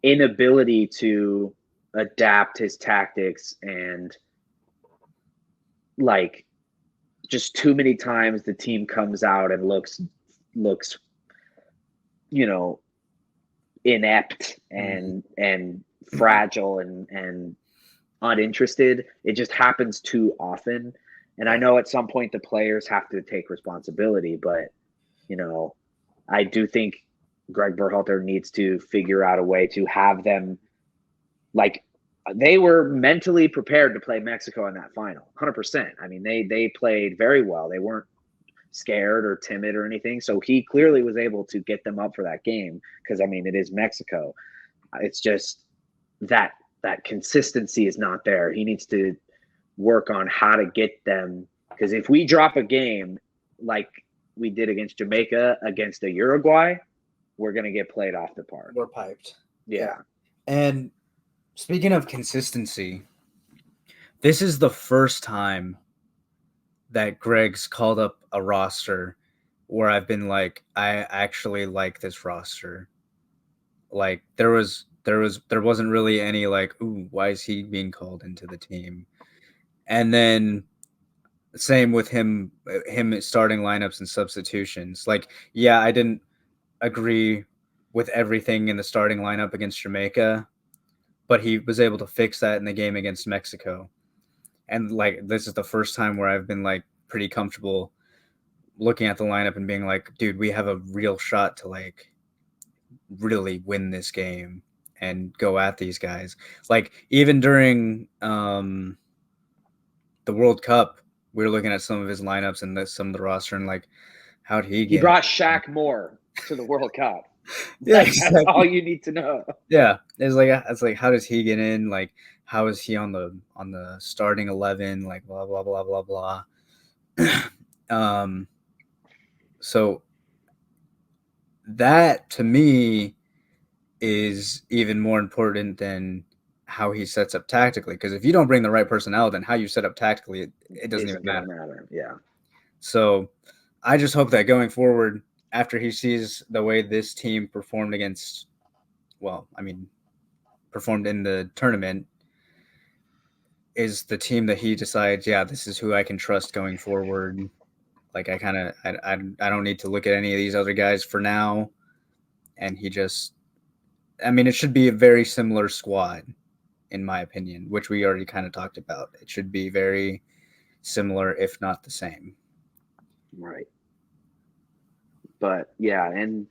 S1: inability to adapt his tactics and like just too many times the team comes out and looks, inept and fragile and uninterested. It just happens too often. And I know at some point the players have to take responsibility, but I do think Greg Berhalter needs to figure out a way to have them like they were mentally prepared to play Mexico in that final 100%. I mean, they played very well. They weren't scared or timid or anything. So he clearly was able to get them up for that game because, I mean, it is Mexico. It's just that consistency is not there. He needs to work on how to get them because if we drop a game like we did against Jamaica, against the Uruguay, we're going to get played off the park.
S2: We're piped.
S1: Yeah.
S2: And speaking of consistency, this is the first time that Greg's called up a roster where I've been like, I actually like this roster. Like there wasn't really any like, ooh, why is he being called into the team? And then same with him starting lineups and substitutions. Like, yeah, I didn't agree with everything in the starting lineup against Jamaica, but he was able to fix that in the game against Mexico. And like, this is the first time where I've been like pretty comfortable looking at the lineup and being like, dude, we have a real shot to like really win this game and go at these guys. Like even during the World Cup, we were looking at some of his lineups and some of the roster and like, how'd he get?
S1: He brought Shaq Moore to the World Cup.
S2: Yeah,
S1: like, exactly. That's all you need to know.
S2: Yeah, it's like how does he get in? Like, how is he on the starting 11? Like, blah blah blah blah blah. So that to me is even more important than how he sets up tactically. Because if you don't bring the right personnel, then how you set up tactically, it doesn't even matter.
S1: Yeah.
S2: So I just hope that going forward, after he sees the way this team performed performed in the tournament, is the team that he decides, yeah, this is who I can trust going forward. Like I don't need to look at any of these other guys for now. And it should be a very similar squad, in my opinion, which we already kind of talked about. It should be very similar, if not the same.
S1: Right. But yeah, and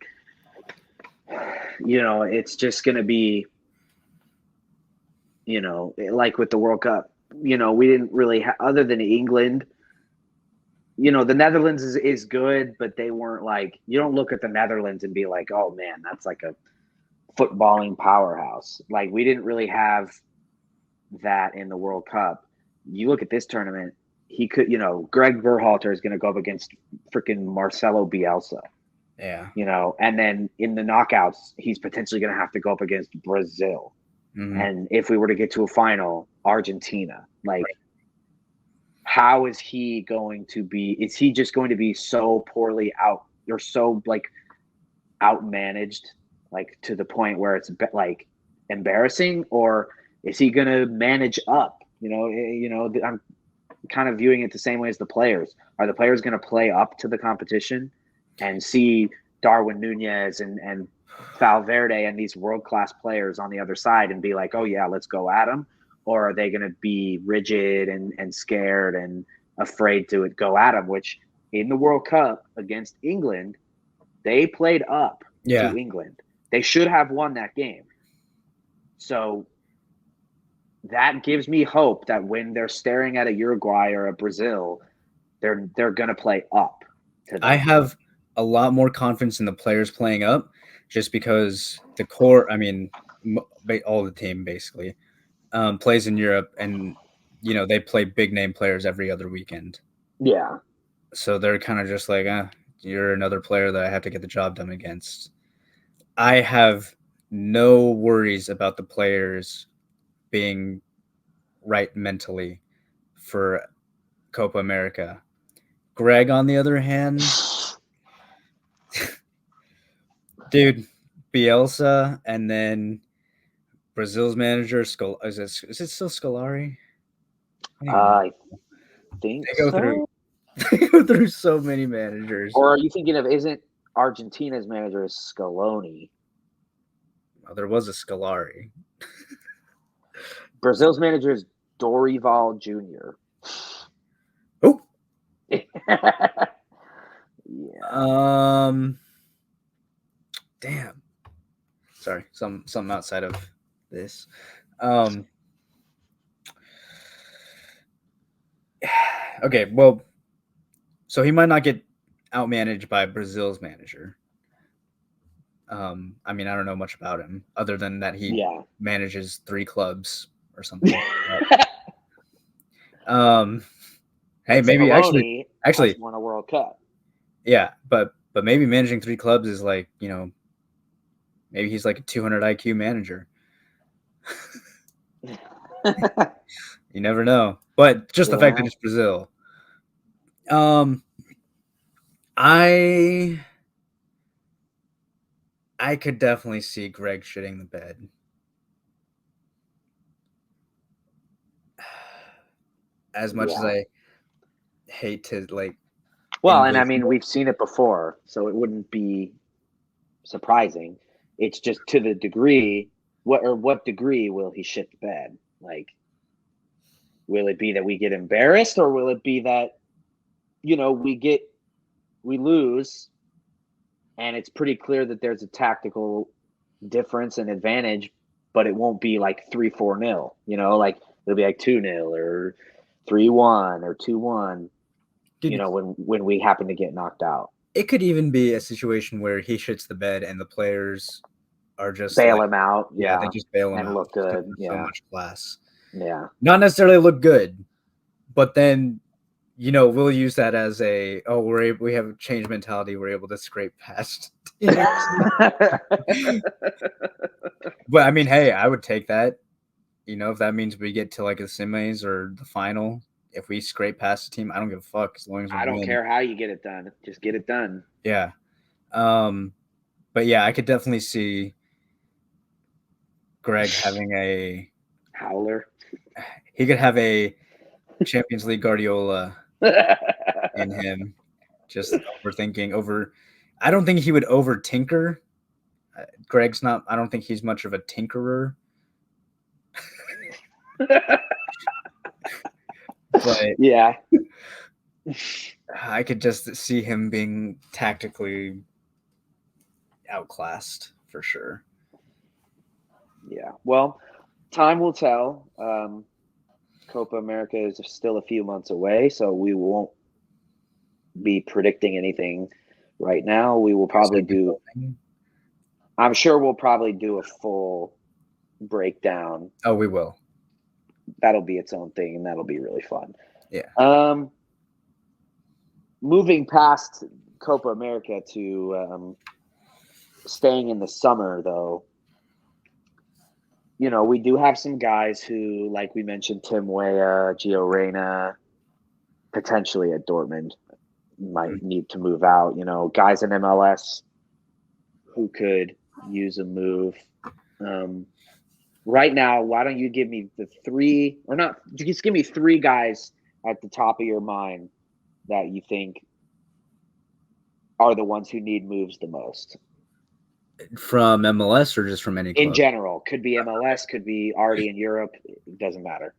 S1: it's just going to be, like with the World Cup, we didn't really other than England, the Netherlands is good, but they weren't like, you don't look at the Netherlands and be like, oh man, that's like a footballing powerhouse. Like we didn't really have that in the World Cup. You look at this tournament, he could, Greg Berhalter is going to go up against freaking Marcelo Bielsa,
S2: Yeah.
S1: And then in the knockouts, he's potentially going to have to go up against Brazil.
S2: Mm-hmm.
S1: And if we were to get to a final, Argentina, like, how is he going to be? Is he just going to be so poorly out or so like outmanaged, like to the point where it's like embarrassing, or is he going to manage up? I'm kind of viewing it the same way as the players. Are the players going to play up to the competition and see Darwin Nunez and Valverde and these world-class players on the other side and be like, oh yeah, let's go at them? Or are they going to be rigid and scared and afraid to go at them? Which in the World Cup against England, they played up to England. They should have won that game. So that gives me hope that when they're staring at a Uruguay or a Brazil, they're going to play up to them.
S2: I have a lot more confidence in the players playing up just because the core, I mean, all the team basically plays in Europe, and they play big name players every other weekend.
S1: Yeah.
S2: So they're kind of just like, you're another player that I have to get the job done against. I have no worries about the players being right mentally for Copa America. Greg, on the other hand, dude, Bielsa, and then Brazil's manager, is it still Scolari?
S1: I think
S2: they go through so many managers.
S1: Or are you thinking of, isn't Argentina's manager is Scaloni?
S2: Well, there was a Scolari.
S1: Brazil's manager is Dorival Jr.
S2: Oh.
S1: Yeah.
S2: Damn. Sorry, something outside of this. Okay, well, so he might not get outmanaged by Brazil's manager. I mean, I don't know much about him other than that he manages 3 clubs or something. Hey, maybe
S1: Scaloni
S2: actually
S1: won a World Cup.
S2: Yeah, but maybe managing 3 clubs is like, maybe he's like a 200 IQ manager. You never know. But just the fact that it's Brazil. I could definitely see Greg shitting the bed. As much as I hate to
S1: well, and I mean, we've seen it before, so it wouldn't be surprising. It's just to the degree, what degree will he shit the bed? Like, will it be that we get embarrassed, or will it be that, we lose, and it's pretty clear that there's a tactical difference and advantage, but it won't be like 3-4-0, like it'll be like 2-0 or 3-1 or 2-1, when we happen to get knocked out.
S2: It could even be a situation where he shits the bed and the players are just
S1: bail him out.
S2: Yeah, they just bail him
S1: and
S2: out.
S1: Look good. Yeah,
S2: so much class.
S1: Yeah,
S2: not necessarily look good, but then we'll use that as we have a change mentality. We're able to scrape past. But I mean, hey, I would take that. If that means we get to like the semis or the final, if we scrape past the team, I don't give a fuck as long as we
S1: I don't care how you get it done. Just get it done.
S2: Yeah. But yeah, I could definitely see Greg having a
S1: howler.
S2: He could have a Champions League Guardiola in him. Just overthinking. I don't think he would over tinker. Greg's not. I don't think he's much of a tinkerer. But
S1: yeah,
S2: I could just see him being tactically outclassed for sure.
S1: Yeah. Well, time will tell. Copa America is still a few months away, so we won't be predicting anything right now. We will probably do. I'm sure we'll probably do a full breakdown.
S2: Oh, we will.
S1: That'll be its own thing, and that'll be really fun.
S2: Yeah.
S1: Moving past Copa America to staying in the summer, though, we do have some guys who, like we mentioned, Tim Weah, Gio Reyna, potentially at Dortmund, might need to move out. Guys in MLS who could use a move. Right now, why don't you give me the three, or not, just give me three guys at the top of your mind that you think are the ones who need moves the most?
S2: From MLS or just from any club?
S1: In general. Could be MLS, could be already in Europe. It doesn't matter.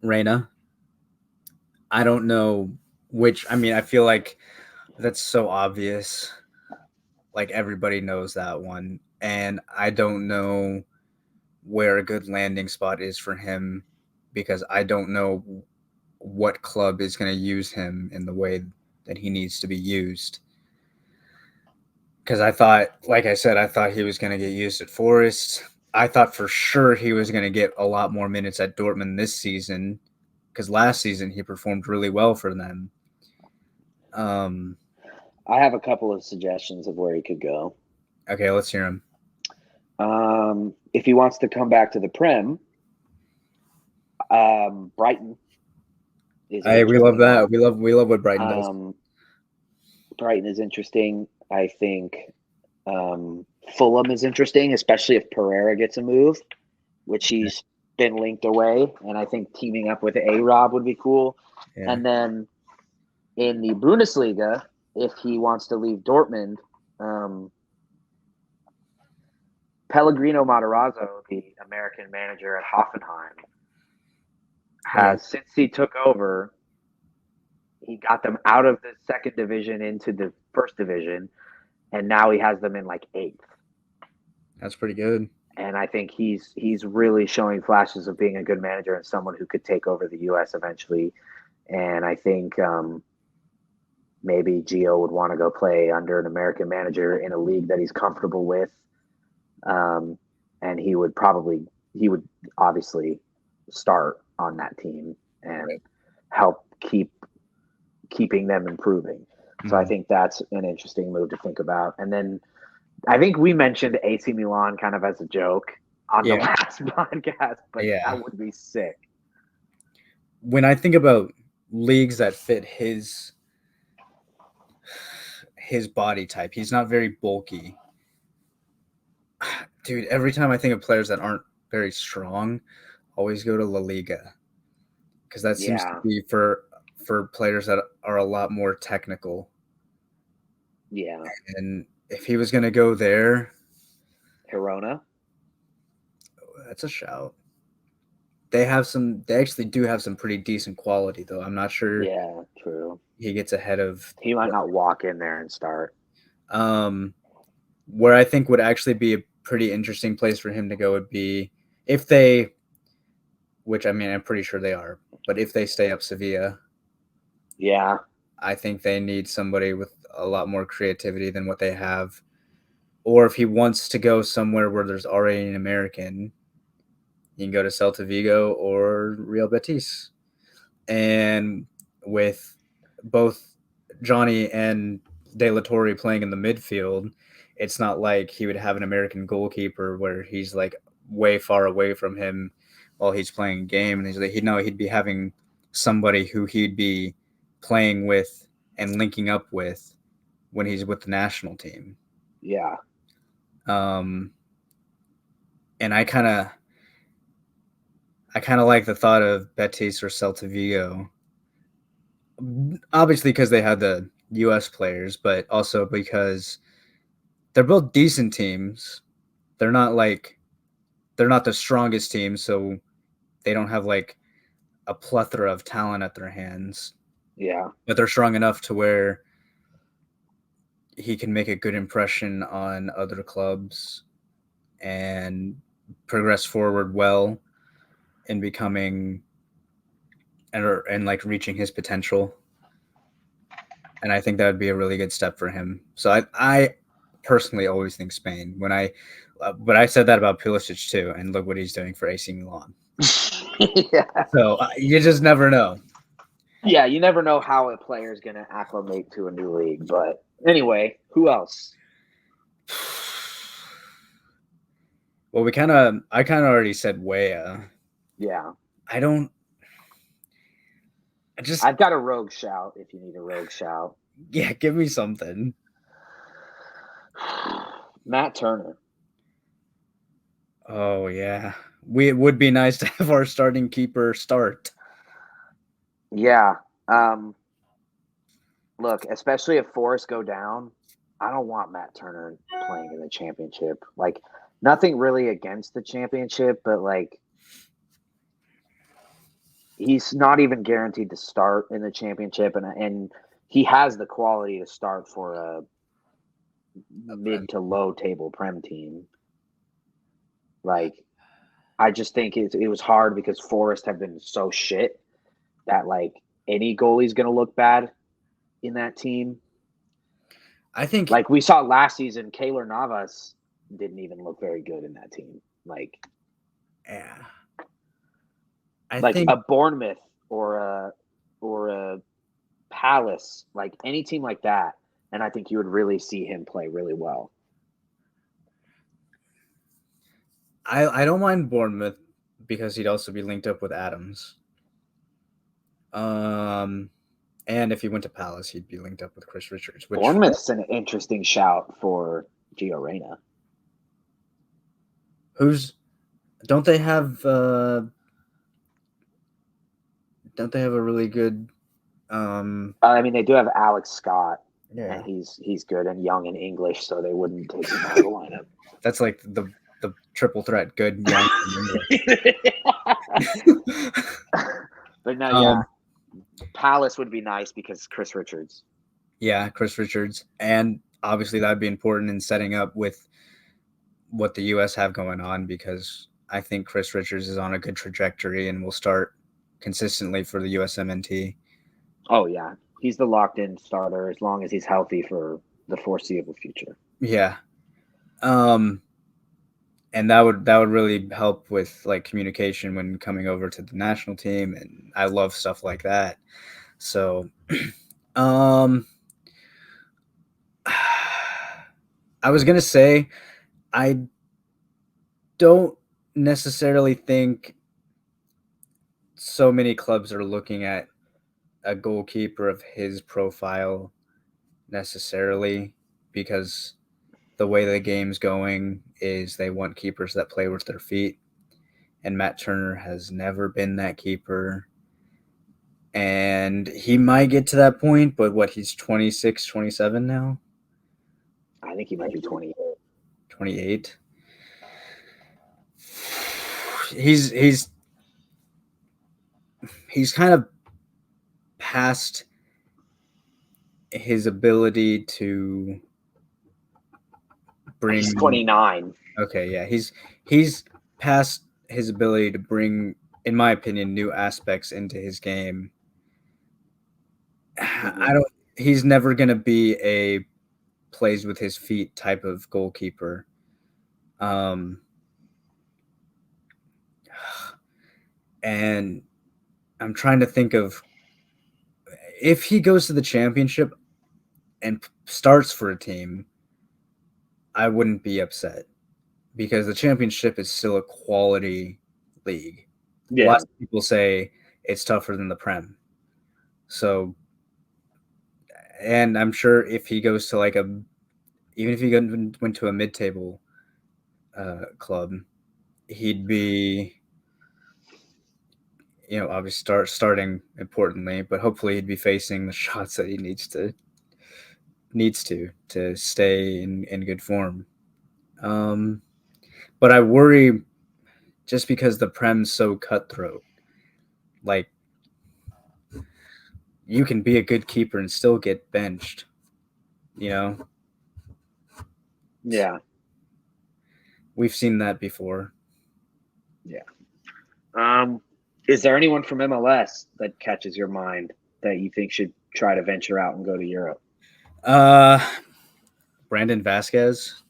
S2: Reyna. I don't know which. I mean, I feel like that's so obvious. Like everybody knows that one. And I don't know where a good landing spot is for him because I don't know what club is going to use him in the way that he needs to be used. Because I thought, like I said, I thought he was going to get used at Forest. I thought for sure he was going to get a lot more minutes at Dortmund this season because last season he performed really well for them.
S1: I have a couple of suggestions of where he could go.
S2: Okay, let's hear him.
S1: If he wants to come back to the Prem, Brighton.
S2: Hey, we love that. We love what Brighton does.
S1: Brighton is interesting. I think Fulham is interesting, especially if Pereira gets a move, which he's been linked away. And I think teaming up with A-Rob would be cool. Yeah. And then in the Bundesliga, if he wants to leave Dortmund, Pellegrino Matarazzo, the American manager at Hoffenheim, has since he took over, he got them out of the second division into the first division, and now he has them in like 8th.
S2: That's pretty good.
S1: And I think he's really showing flashes of being a good manager and someone who could take over the U.S. eventually. And I think maybe Gio would want to go play under an American manager in a league that he's comfortable with. And he would obviously start on that team and help keeping them improving. Mm-hmm. So I think that's an interesting move to think about. And then I think we mentioned AC Milan kind of as a joke on the last podcast, but that would be sick.
S2: When I think about leagues that fit his body type, he's not very bulky. Dude, every time I think of players that aren't very strong, always go to La Liga. Because that seems to be for players that are a lot more technical.
S1: Yeah.
S2: And if he was going to go there.
S1: Girona?
S2: That's a shout. They actually do have some pretty decent quality, though. I'm not sure.
S1: Yeah, true.
S2: He gets ahead of.
S1: He might not walk in there and start.
S2: Where I think would actually be a pretty interesting place for him to go would be if they, which I mean, I'm pretty sure they are, but if they stay up Sevilla.
S1: Yeah.
S2: I think they need somebody with a lot more creativity than what they have. Or if he wants to go somewhere where there's already an American, you can go to Celta Vigo or Real Betis. And with both Johnny and De La Torre playing in the midfield, it's not like he would have an American goalkeeper where he's like way far away from him while he's playing a game. And he'd be having somebody who he'd be playing with and linking up with when he's with the national team.
S1: Yeah.
S2: And I kind of like the thought of Betis or Celta Vigo. Obviously because they had the US players, but also because they're both decent teams. They're not the strongest team, so they don't have like a plethora of talent at their hands.
S1: Yeah.
S2: But they're strong enough to where he can make a good impression on other clubs and progress forward well in becoming and like reaching his potential. and I think that would be a really good step for him. So I personally always think Spain. But I said that about Pulisic too, and look what he's doing for AC Milan.
S1: Yeah.
S2: So you just never know.
S1: Yeah, you never know how a player is going to acclimate to a new league. But anyway, who else?
S2: Well, I kind of already said Weah.
S1: Yeah.
S2: I've
S1: got a rogue shout if you need a rogue shout.
S2: Yeah, give me something.
S1: Matt Turner.
S2: Oh yeah, it would be nice to have our starting keeper start.
S1: Yeah. Look, especially if Forrest go down, I don't want Matt Turner playing in the championship. Like, nothing really against the championship, but like, he's not even guaranteed to start in the championship, and he has the quality to start for a mid to low table Prem team. Like, I just think it was hard because Forrest have been so shit that like any goalie's going to look bad in that team.
S2: I think,
S1: like we saw last season, Keylor Navas didn't even look very good in that team. Like,
S2: yeah,
S1: I think a Bournemouth or a Palace, like any team like that, and I think you would really see him play really well.
S2: I don't mind Bournemouth because he'd also be linked up with Adams. And if he went to Palace, he'd be linked up with Chris Richards.
S1: Bournemouth's an interesting shout for Gio Reyna.
S2: Don't they have a really good?
S1: I mean, they do have Alex Scott,
S2: Yeah,
S1: and he's good and young and English, so they wouldn't take him out of the lineup.
S2: That's like the triple threat: good, young, and
S1: English. But no, yeah, Palace would be nice because Chris Richards.
S2: Yeah, Chris Richards, and obviously that'd be important in setting up with what the U.S. have going on, because I think Chris Richards is on a good trajectory and will start consistently for the USMNT.
S1: Oh yeah, he's the locked-in starter as long as he's healthy for the foreseeable future.
S2: Yeah, and that would really help with like communication when coming over to the national team, and I love stuff like that. So, I was gonna say I don't necessarily think so many clubs are looking at a goalkeeper of his profile necessarily, because the way the game's going is they want keepers that play with their feet, and Matt Turner has never been that keeper, and he might get to that point, but he's 26, 27 now?
S1: I think he might be 28.
S2: 28. He's kind of past his ability to bring.
S1: He's 29.
S2: Okay, yeah, he's past his ability to bring, in my opinion, new aspects into his game.
S1: Mm-hmm.
S2: He's never gonna be a plays with his feet type of goalkeeper. And I'm trying to think of, if he goes to the championship and starts for a team, I wouldn't be upset, because the championship is still a quality league.
S1: Yeah.
S2: Lots of people say it's tougher than the Prem. So, and I'm sure if he goes to even if he went to a mid-table club, he'd be, obviously starting importantly, but hopefully he'd be facing the shots that he needs to stay in good form. But I worry, just because the Prem's so cutthroat. Like, you can be a good keeper and still get benched,
S1: Yeah.
S2: We've seen that before.
S1: Yeah. Is there anyone from MLS that catches your mind that you think should try to venture out and go to Europe?
S2: Brandon Vasquez.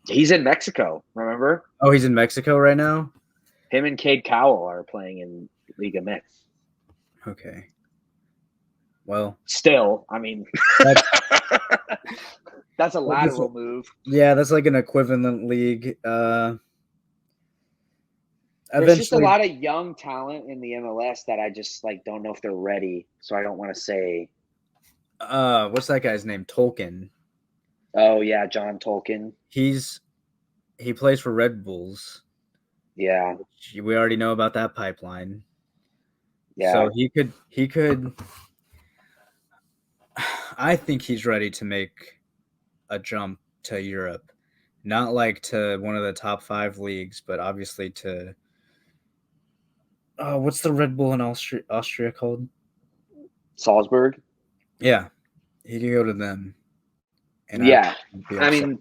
S1: He's in Mexico, remember?
S2: Oh, he's in Mexico right now?
S1: Him and Cade Cowell are playing in Liga Mix.
S2: Okay. Well,
S1: still, I mean, that's a lateral move.
S2: Yeah, that's like an equivalent league.
S1: There's just a lot of young talent in the MLS that I just like don't know if they're ready. So I don't want to say.
S2: What's that guy's name? Tolkien.
S1: Oh yeah, John Tolkien.
S2: He plays for Red Bulls.
S1: Yeah.
S2: We already know about that pipeline.
S1: Yeah.
S2: So he could I think he's ready to make a jump to Europe. Not like to one of the top 5 leagues, but obviously to what's the Red Bull in Austria called?
S1: Salzburg.
S2: Yeah. He could go to them.
S1: And yeah. I mean,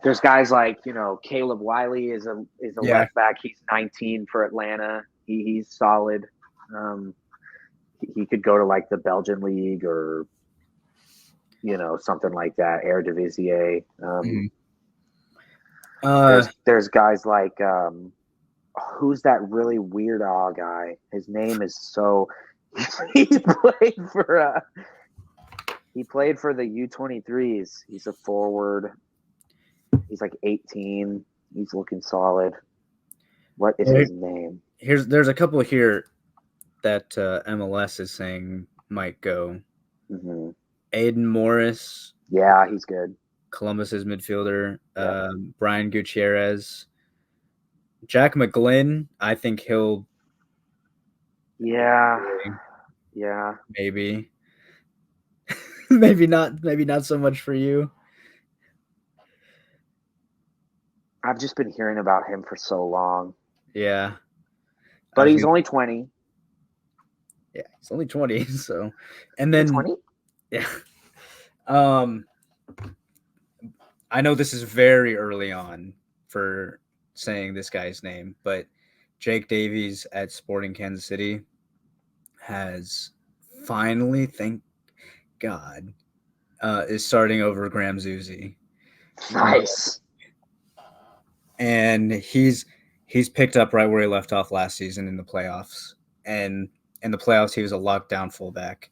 S1: there's guys like, Caleb Wiley is a left back. He's 19 for Atlanta. He's solid. He could go to like the Belgian league or something like that, Eredivisie. There's guys like who's that really weird guy? His name is he played for the U23s. He's a forward. He's like 18. He's looking solid. What is his name?
S2: There's a couple here that MLS is saying might go.
S1: Mm-hmm.
S2: Aiden Morris.
S1: Yeah, he's good.
S2: Columbus's midfielder. Yep. Brian Gutierrez. Jack McGlynn. I think he'll.
S1: Yeah.
S2: Maybe. maybe not so much for you.
S1: I've just been hearing about him for so long.
S2: Yeah.
S1: But he's only 20.
S2: Yeah, he's only 20. So, and then
S1: 20?
S2: Yeah. I know this is very early on for saying this guy's name, but Jake Davies at Sporting Kansas City has finally, thank God, is starting over Graham Zusi.
S1: Nice.
S2: And he's picked up right where he left off last season in the playoffs. And in the playoffs, he was a lockdown fullback.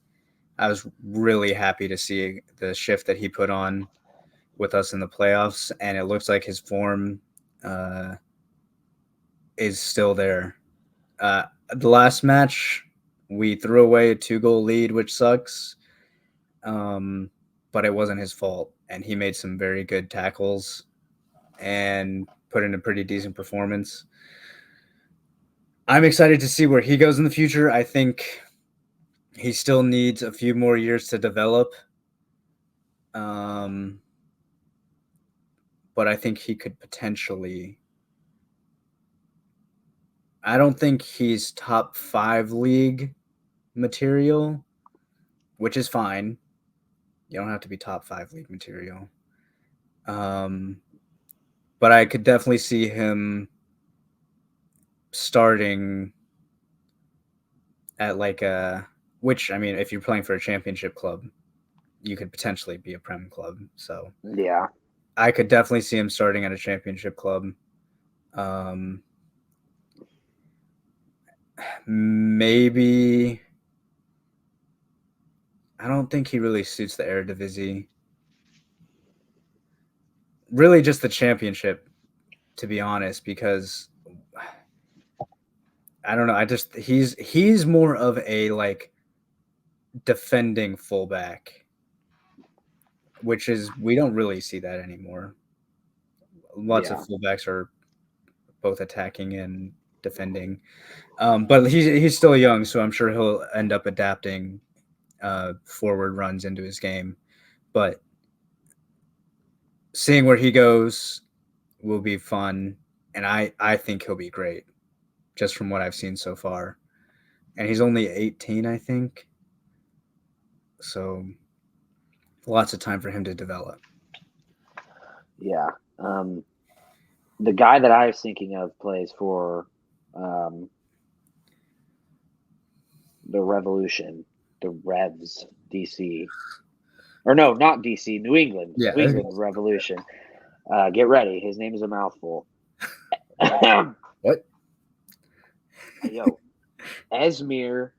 S2: I was really happy to see the shift that he put on with us in the playoffs, and it looks like his form is still there. The last match, we threw away a 2-goal lead, which sucks, but it wasn't his fault, and he made some very good tackles and put in a pretty decent performance. I'm excited to see where he goes in the future. I think he still needs a few more years to develop. But I think he could potentially. I don't think he's top 5 league material, which is fine. You don't have to be top 5 league material. But I could definitely see him starting at like which, I mean, if you're playing for a championship club, you could potentially be a Prem club. So
S1: yeah,
S2: I could definitely see him starting at a championship club. Maybe I don't think he really suits the Eredivisie. Really just the championship, to be honest, because I don't know. He's more of a like defending fullback, which is we don't really see that anymore. Lots of fullbacks are both attacking and defending, but he's still young, so I'm sure he'll end up adapting forward runs into his game. But seeing where he goes will be fun, and I think he'll be great, just from what I've seen so far. And he's only 18, I think. So lots of time for him to develop.
S1: Yeah. The guy that I was thinking of plays for the Revolution, the Revs, DC. Or no, not DC, New England.
S2: Yeah.
S1: New England Revolution. Get ready. His name is a mouthful.
S2: What?
S1: Yo, Esmir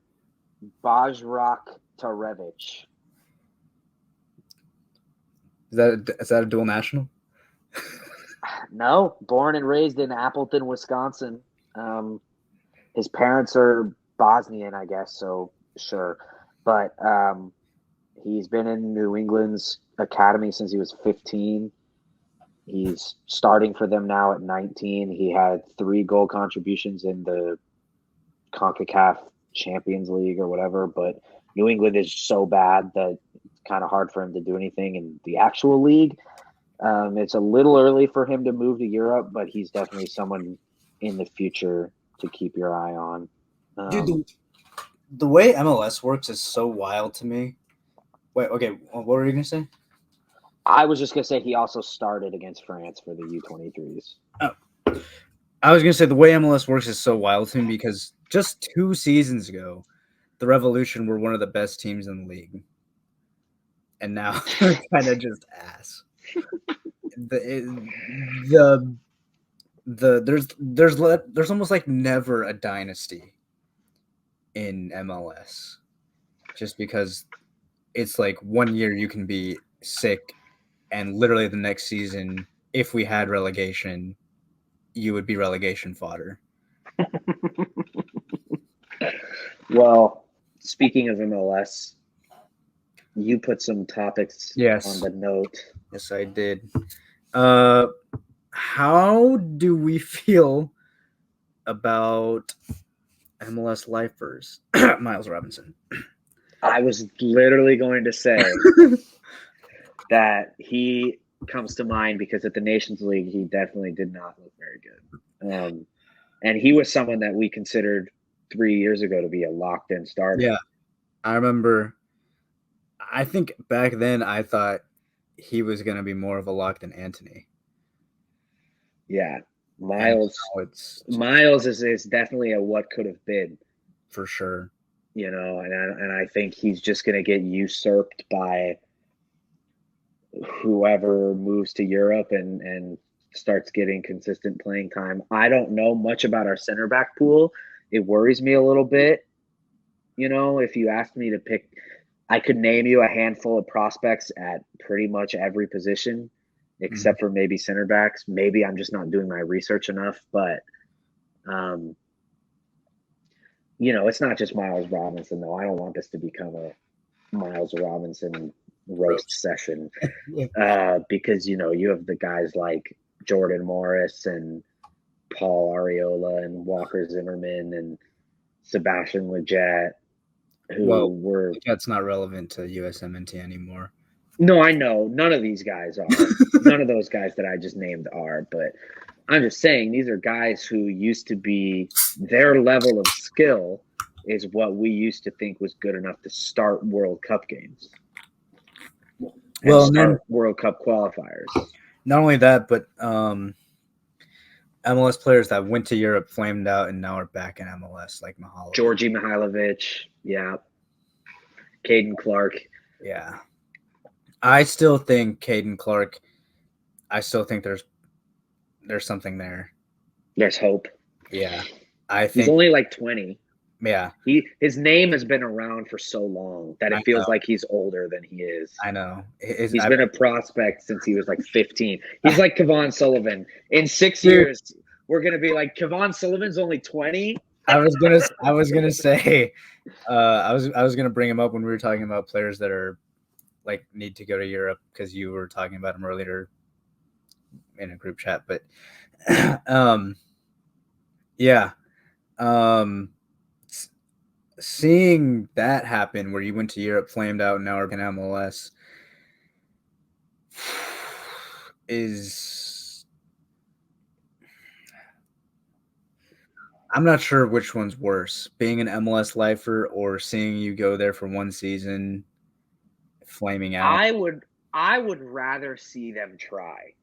S1: Bajraktarevic.
S2: Is that a dual national?
S1: No, born and raised in Appleton, Wisconsin. His parents are Bosnian, I guess, so sure. But he's been in New England's academy since he was 15. He's starting for them now at 19. He had 3 goal contributions in the CONCACAF Champions League or whatever, but New England is so bad that it's kind of hard for him to do anything in the actual league. It's a little early for him to move to Europe, but he's definitely someone in the future to keep your eye on.
S2: Dude, the way MLS works is so wild to me. Wait, okay, what were you going to say?
S1: I was just going to say he also started against France for the U23s.
S2: Oh. I was going to say the way MLS works is so wild to me because just 2 seasons ago, the Revolution were one of the best teams in the league. And now they're kind of just ass. There's almost like never a dynasty in MLS, just because it's like 1 year you can be sick, and literally the next season, if we had relegation, you would be relegation fodder.
S1: Well, speaking of MLS, you put some topics on the note.
S2: Yes, I did. How do we feel about MLS lifers? Miles Robinson.
S1: I was literally going to say that he comes to mind because at the Nations League, he definitely did not look very good. And he was someone that we considered 3 years ago to be a locked-in starter.
S2: Yeah, I remember. I think back then I thought he was going to be more of a lock than Anthony.
S1: Yeah, Miles is definitely a what could have been.
S2: For sure.
S1: You know, and I think he's just going to get usurped by whoever moves to Europe and starts getting consistent playing time. I don't know much about our center back pool. It worries me a little bit. You know, if you asked me to pick, I could name you a handful of prospects at pretty much every position, except for maybe center backs. Maybe I'm just not doing my research enough, but you know, it's not just Miles Robinson, though. I don't want this to become a Miles Robinson roast session because, you know, you have the guys like Jordan Morris and Paul Arriola and Walker Zimmerman and Sebastian Lletget, who were...
S2: That's not relevant to USMNT anymore.
S1: No, I know. None of these guys are. None of those guys that I just named are, but I'm just saying these are guys who used to be, their level of skill is what we used to think was good enough to start World Cup games. Start World Cup qualifiers.
S2: Not only that, but MLS players that went to Europe flamed out and now are back in MLS, like Mihailovic.
S1: Georgi Mihailovic, yeah. Caden Clark.
S2: Yeah. I still think Caden Clark, I still think there's something there.
S1: There's hope.
S2: Yeah. I think
S1: he's only like 20.
S2: Yeah.
S1: His name has been around for so long that it feels like he's older than he is.
S2: I know.
S1: He's been a prospect since he was like 15. He's like Kevon Sullivan. In 6 years, we're gonna be like, Kevon Sullivan's only 20.
S2: I was gonna say I was gonna bring him up when we were talking about players that are like need to go to Europe, because you were talking about him earlier in a group chat, but seeing that happen where you went to Europe, flamed out, and now are in MLS is, I'm not sure which one's worse, being an MLS lifer or seeing you go there for one season, flaming out.
S1: I would rather see them try.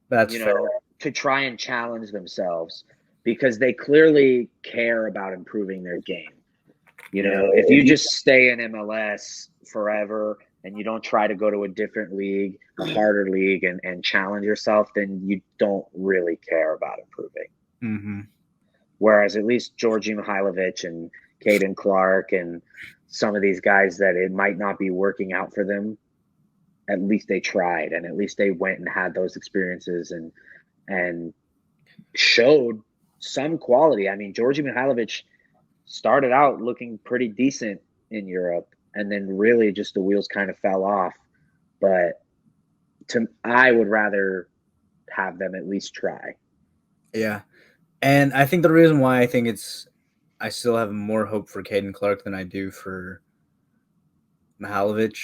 S2: That's fair.
S1: To try and challenge themselves, because they clearly care about improving their game. If you just stay in MLS forever and you don't try to go to a different league, a harder league, and challenge yourself, then you don't really care about improving.
S2: Mm-hmm.
S1: Whereas at least Georgi Mihailovic and Caden Clark and some of these guys that it might not be working out for them, at least they tried, and at least they went and had those experiences and showed some quality. I mean, Georgi Mihailovic started out looking pretty decent in Europe, and then really just the wheels kind of fell off. But I would rather have them at least try.
S2: Yeah. And I think the reason why I still have more hope for Caden Clark than I do for Mihailovic.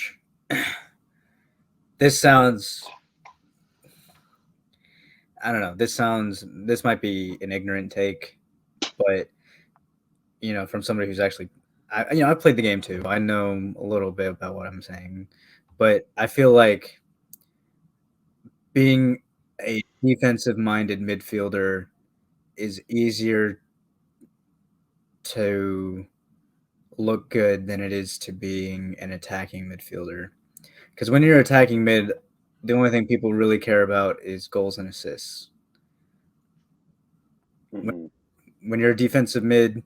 S2: This sounds, I don't know. This might be an ignorant take, but from somebody who's actually, I played the game too. I know a little bit about what I'm saying, but I feel like being a defensive-minded midfielder is easier to look good than it is to being an attacking midfielder. Because when you're attacking mid, the only thing people really care about is goals and assists.
S1: Mm-hmm.
S2: When you're a defensive mid,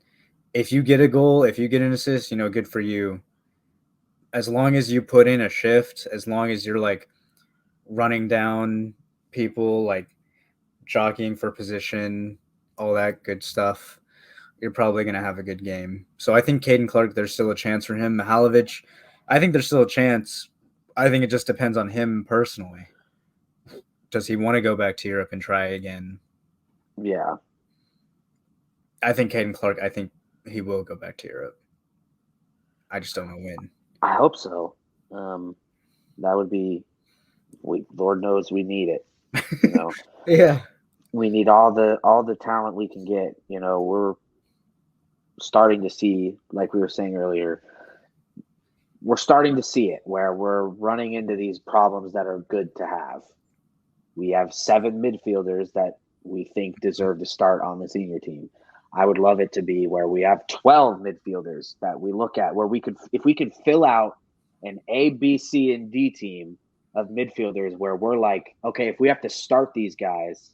S2: if you get a goal, if you get an assist, good for you. As long as you put in a shift, as long as you're like running down people, like jockeying for position, all that good stuff, you're probably going to have a good game. So I think Caden Clark, there's still a chance for him. Mihailovic, I think there's still a chance. I think it just depends on him personally. Does he want to go back to Europe and try again?
S1: Yeah.
S2: I think Caden Clark, I think he will go back to Europe. I just don't know when.
S1: I hope so. That would be, Lord knows we need it.
S2: Yeah.
S1: We need all the talent we can get. We're starting to see, like we were saying earlier, we're starting to see it where we're running into these problems that are good to have. We have 7 midfielders that we think deserve to start on the senior team. I would love it to be where we have 12 midfielders that we look at, where if we could fill out an A, B, C, and D team of midfielders where we're like, okay, if we have to start these guys,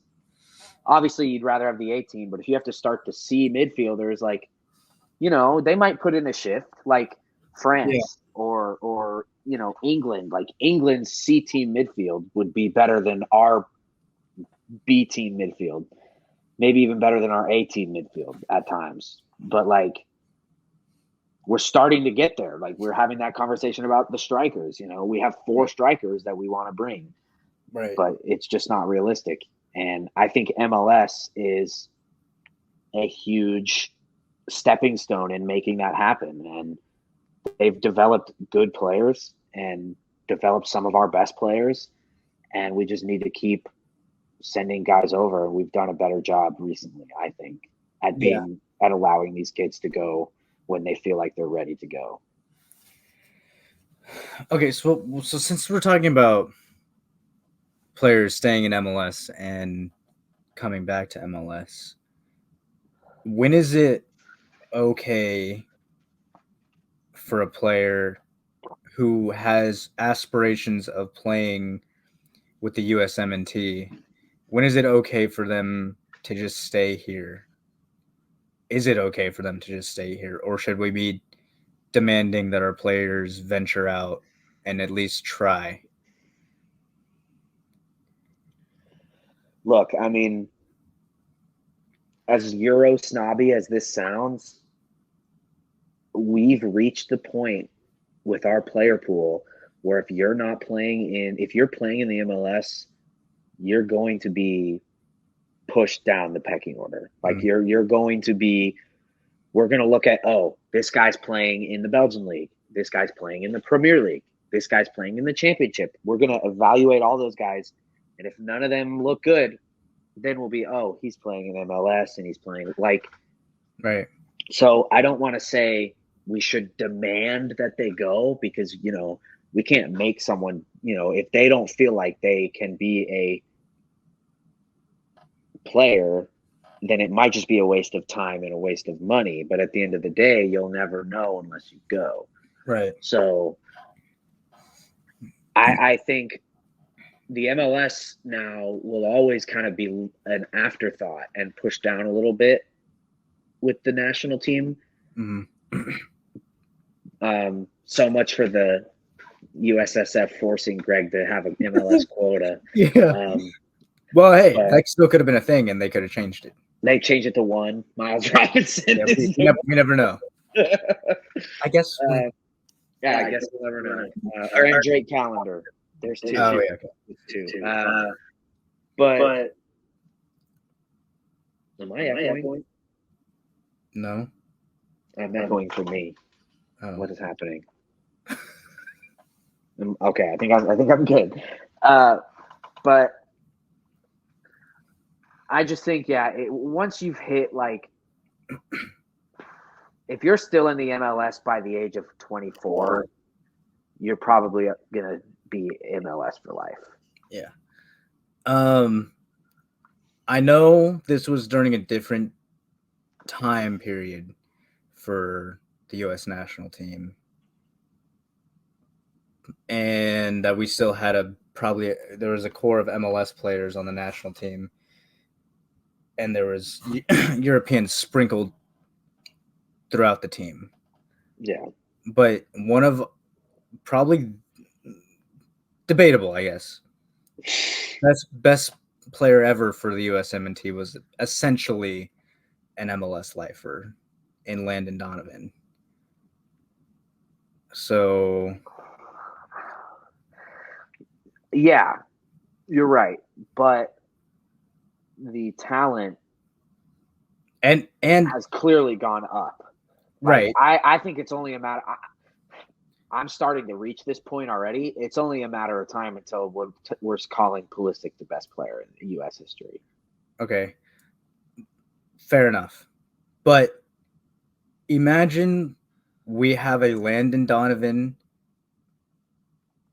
S1: obviously you'd rather have the A team, but if you have to start the C midfielders, like, they might put in a shift like France or England. Like England's C team midfield would be better than our B team midfield, maybe even better than our A team midfield at times. But like, we're starting to get there. Like, we're having that conversation about the strikers. We have 4 strikers that we want to bring,
S2: Right.
S1: but it's just not realistic. And I think MLS is a huge stepping stone in making that happen. And they've developed good players and developed some of our best players. And we just need to keep sending guys over. We've done a better job recently, I think, at allowing these kids to go when they feel like they're ready to go.
S2: Okay, so since we're talking about players staying in MLS and coming back to MLS, when is it okay for a player who has aspirations of playing with the USMNT, when is it okay for them to just stay here? Is it okay for them to just stay here, or should we be demanding that our players venture out and at least try?
S1: Look, I mean, as Euro snobby as this sounds, we've reached the point with our player pool where if you're playing in the MLS, you're going to be pushed down the pecking order. Like you're going to be, we're going to look at, oh, this guy's playing in the Belgian league. This guy's playing in the Premier League. This guy's playing in the championship. We're going to evaluate all those guys. And if none of them look good, then we'll be, oh, he's playing in MLS and he's playing like,
S2: right.
S1: So I don't want to say we should demand that they go because, we can't make someone, if they don't feel like they can be a player, then it might just be a waste of time and a waste of money. But at the end of the day, you'll never know unless you go.
S2: Right.
S1: So I think the MLS now will always kind of be an afterthought and push down a little bit with the national team. So much for the USSF forcing Greg to have an MLS quota.
S2: Yeah. Well, hey, that still could have been a thing, and they could have changed it.
S1: They changed it to 1. Miles Robinson.
S2: Yeah, we never know. I guess.
S1: I guess we'll never know. And Drake Callender. There's 2.
S2: Oh, yeah, okay.
S1: 2. But am I echoing?
S2: No.
S1: I'm echoing for me.
S2: Oh.
S1: What is happening? Okay, I think I'm good. But I just think, once you've hit, like, if you're still in the MLS by the age of 24, you're probably gonna be MLS for life.
S2: Yeah. I know this was during a different time period for the U.S. national team, and that we still had there was a core of MLS players on the national team, and there was Europeans sprinkled throughout the team.
S1: Yeah.
S2: But one of probably debatable, I guess, best player ever for the USMNT was essentially an MLS lifer in Landon Donovan. So,
S1: yeah, you're right, but the talent
S2: and
S1: has clearly gone up.
S2: Right.
S1: I think it's only a matter. I'm starting to reach this point already. It's only a matter of time until we're calling Pulisic the best player in U.S. history.
S2: Okay. Fair enough. But imagine we have a Landon Donovan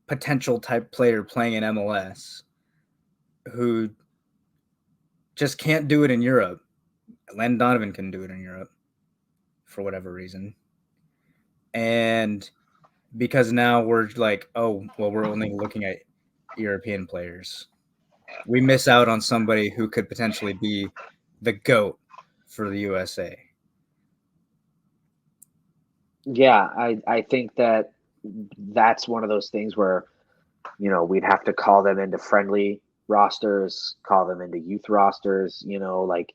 S2: potential type player playing in MLS who just can't do it in Europe. Landon Donovan can do it in Europe for whatever reason. And because now we're like, oh, well, we're only looking at European players. We miss out on somebody who could potentially be the GOAT for the USA.
S1: Yeah, I think that's one of those things where, we'd have to call them into friendly rosters, call them into youth rosters, like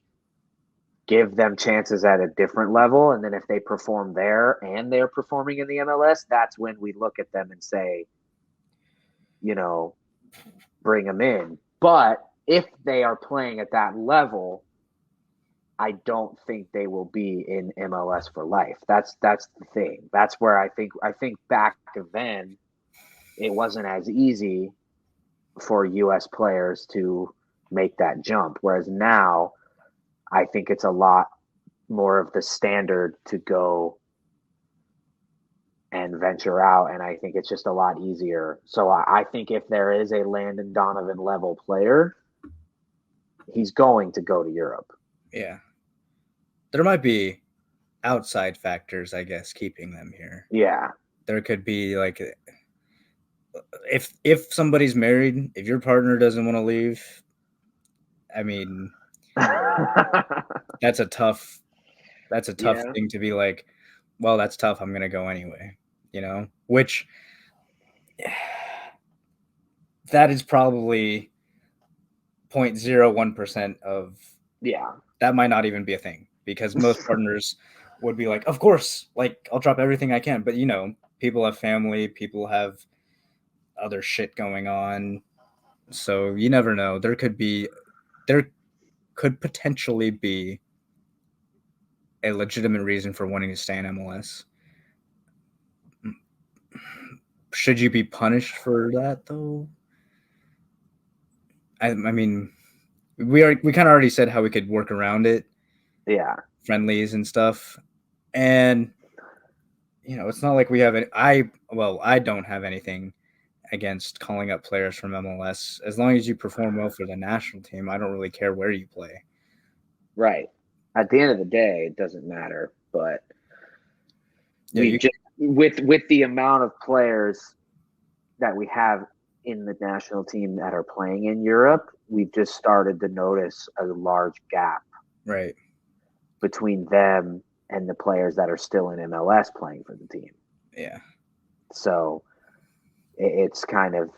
S1: give them chances at a different level. And then if they perform there and they're performing in the MLS, that's when we look at them and say, bring them in. But if they are playing at that level, I don't think they will be in MLS for life. That's the thing. That's where I think back then it wasn't as easy for US players to make that jump. Whereas now I think it's a lot more of the standard to go and venture out, and I think it's just a lot easier. So I think if there is a Landon Donovan level player, he's going to go to Europe.
S2: Yeah. There might be outside factors, I guess, keeping them here.
S1: Yeah.
S2: There could be like if somebody's married, if your partner doesn't want to leave, I mean that's a tough thing to be like, well, that's tough, I'm going to go anyway, which that is probably 0.01% of that might not even be a thing, because most partners would be like, of course, like I'll drop everything I can, but people have family, people have other shit going on, so you never know. There could potentially be a legitimate reason for wanting to stay in MLS. Should you be punished for that though? I mean, we kind of already said how we could work around it.
S1: Yeah.
S2: Friendlies and stuff. And it's not like we have I don't have anything against calling up players from MLS as long as you perform well for the national team. I don't really care where you play.
S1: Right. At the end of the day, it doesn't matter. But
S2: Yeah,
S1: just with the amount of players that we have in the national team that are playing in Europe, we've just started to notice a large gap
S2: right.
S1: between them and the players that are still in MLS playing for the team.
S2: Yeah.
S1: So it's kind of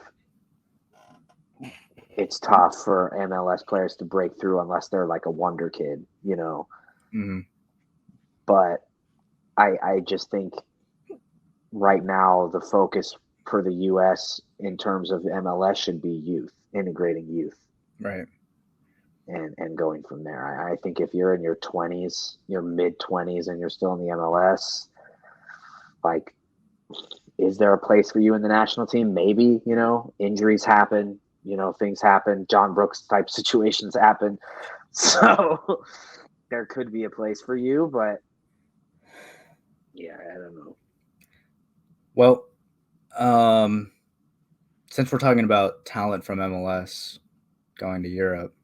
S1: it's tough for MLS players to break through unless they're like a wonder kid, you know.
S2: Mm-hmm.
S1: But I just think right now the focus for the US in terms of MLS should be youth, integrating youth.
S2: Right.
S1: And going from there. I think if you're in your 20s, your mid 20s, and you're still in the MLS, like, is there a place for you in the national team? Maybe, you know, injuries happen, you know, things happen, John Brooks type situations happen. So there could be a place for you, but yeah, I don't know.
S2: Well, since we're talking about talent from MLS going to Europe,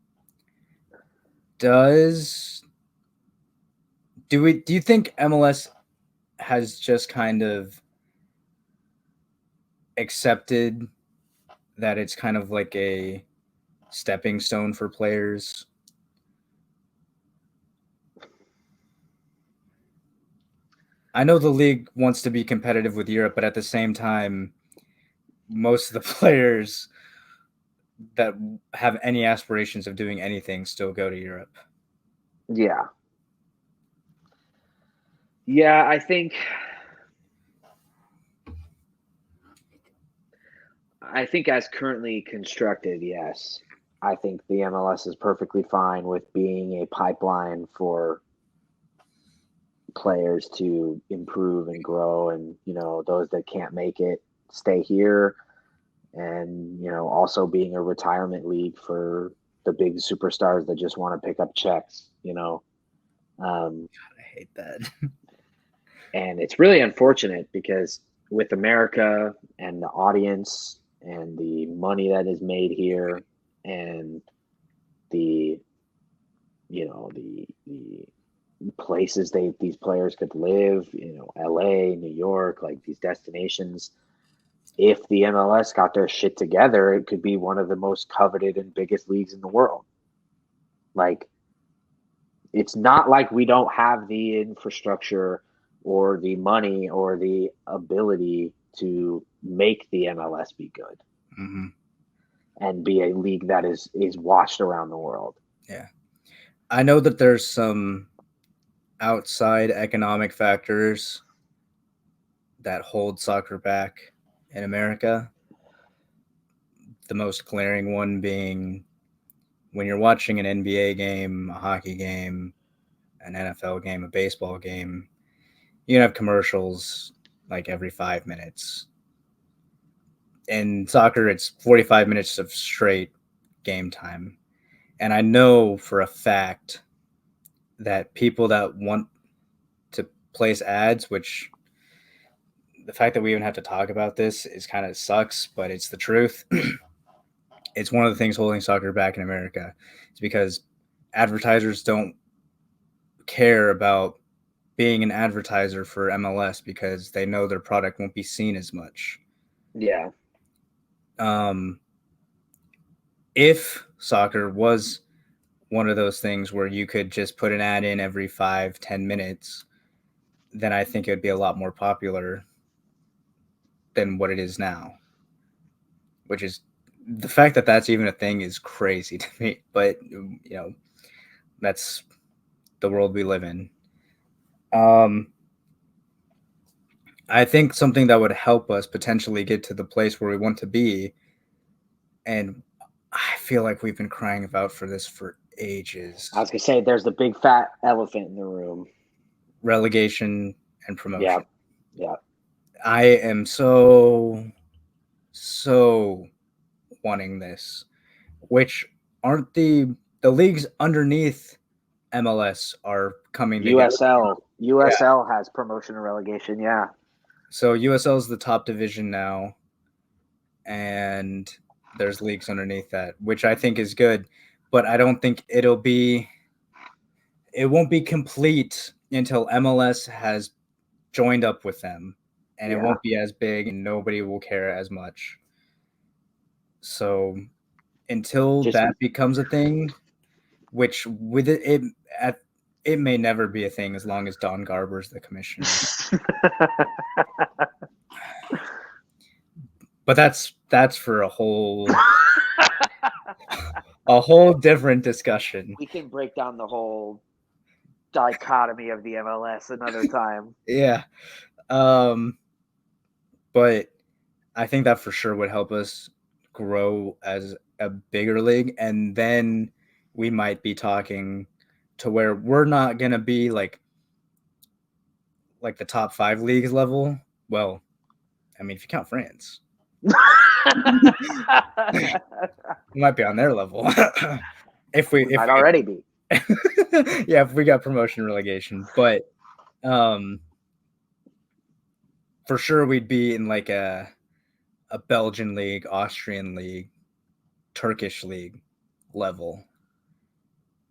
S2: do you think MLS has just kind of accepted that it's kind of like a stepping stone for players? I know the league wants to be competitive with Europe, but at the same time, most of the players that have any aspirations of doing anything still go to Europe.
S1: Yeah. Yeah, I think as currently constructed, yes. I think the MLS is perfectly fine with being a pipeline for players to improve and grow, and you know, those that can't make it stay here, and you know, also being a retirement league for the big superstars that just want to pick up checks, you know.
S2: God, I hate that.
S1: And it's really unfortunate because with America and the audience and the money that is made here, and the you know the places these players could live, you know, LA, New York, like these destinations. If the MLS got their shit together, it could be one of the most coveted and biggest leagues in the world. Like, it's not like we don't have the infrastructure or the money or the ability to make the MLS be good
S2: Mm-hmm.
S1: and be a league that is watched around the world.
S2: Yeah. I know that there's some outside economic factors that hold soccer back in America. The most glaring one being when you're watching an NBA game, a hockey game, an NFL game, a baseball game, you have commercials like every 5 minutes. In soccer, it's 45 minutes of straight game time. And I know for a fact that people that want to place ads, which the fact that we even have to talk about this is kind of sucks, but it's the truth. It's one of the things holding soccer back in America. It's because advertisers don't care about being an advertiser for MLS because they know their product won't be seen as much.
S1: Yeah.
S2: Um, if soccer was one of those things where you could just put an ad in every 5-10 minutes, then I think it would be a lot more popular than what it is now. Which is the fact that that's even a thing is crazy to me. But you know, that's the world we live in. I think something that would help us potentially get to the place where we want to be, and I feel like we've been crying about for this for ages.
S1: I was gonna say there's the big fat elephant in the room.
S2: Relegation and
S1: Yeah.
S2: promotion.
S1: Yeah.
S2: I am so wanting this, which aren't the leagues underneath MLS are coming together.
S1: USL has promotion and relegation, yeah.
S2: So USL is the top division now, and there's leagues underneath that, which I think is good, but I don't think it'll be it won't be complete until MLS has joined up with them, and it won't be as big, and nobody will care as much. So until that becomes a thing, which with it may never be a thing as long as Don Garber's the commissioner. But that's for a whole different discussion.
S1: We can break down the whole dichotomy of the MLS another time.
S2: Yeah. But I think that for sure would help us grow as a bigger league, and then we might be talking to where we're not gonna be like the top 5 leagues level. Well, I mean, if you count France, we might be on their level. if we
S1: might already be.
S2: Yeah, if we got promotion relegation, but for sure we'd be in like a Belgian league, Austrian league, Turkish league level,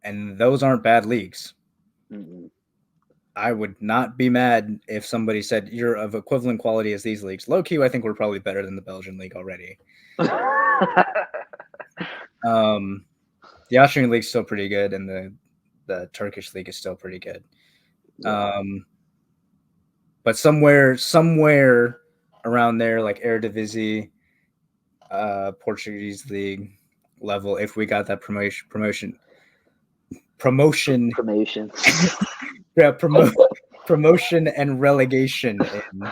S2: and those aren't bad leagues.
S1: Mm-mm.
S2: I would not be mad if somebody said you're of equivalent quality as these leagues. Low key, I think we're probably better than the Belgian league already. The Austrian league's still pretty good, and the Turkish league is still pretty good. Yeah. But somewhere around there, like Eredivisie, Portuguese league level, if we got that promotion. Yeah, promotion and relegation in.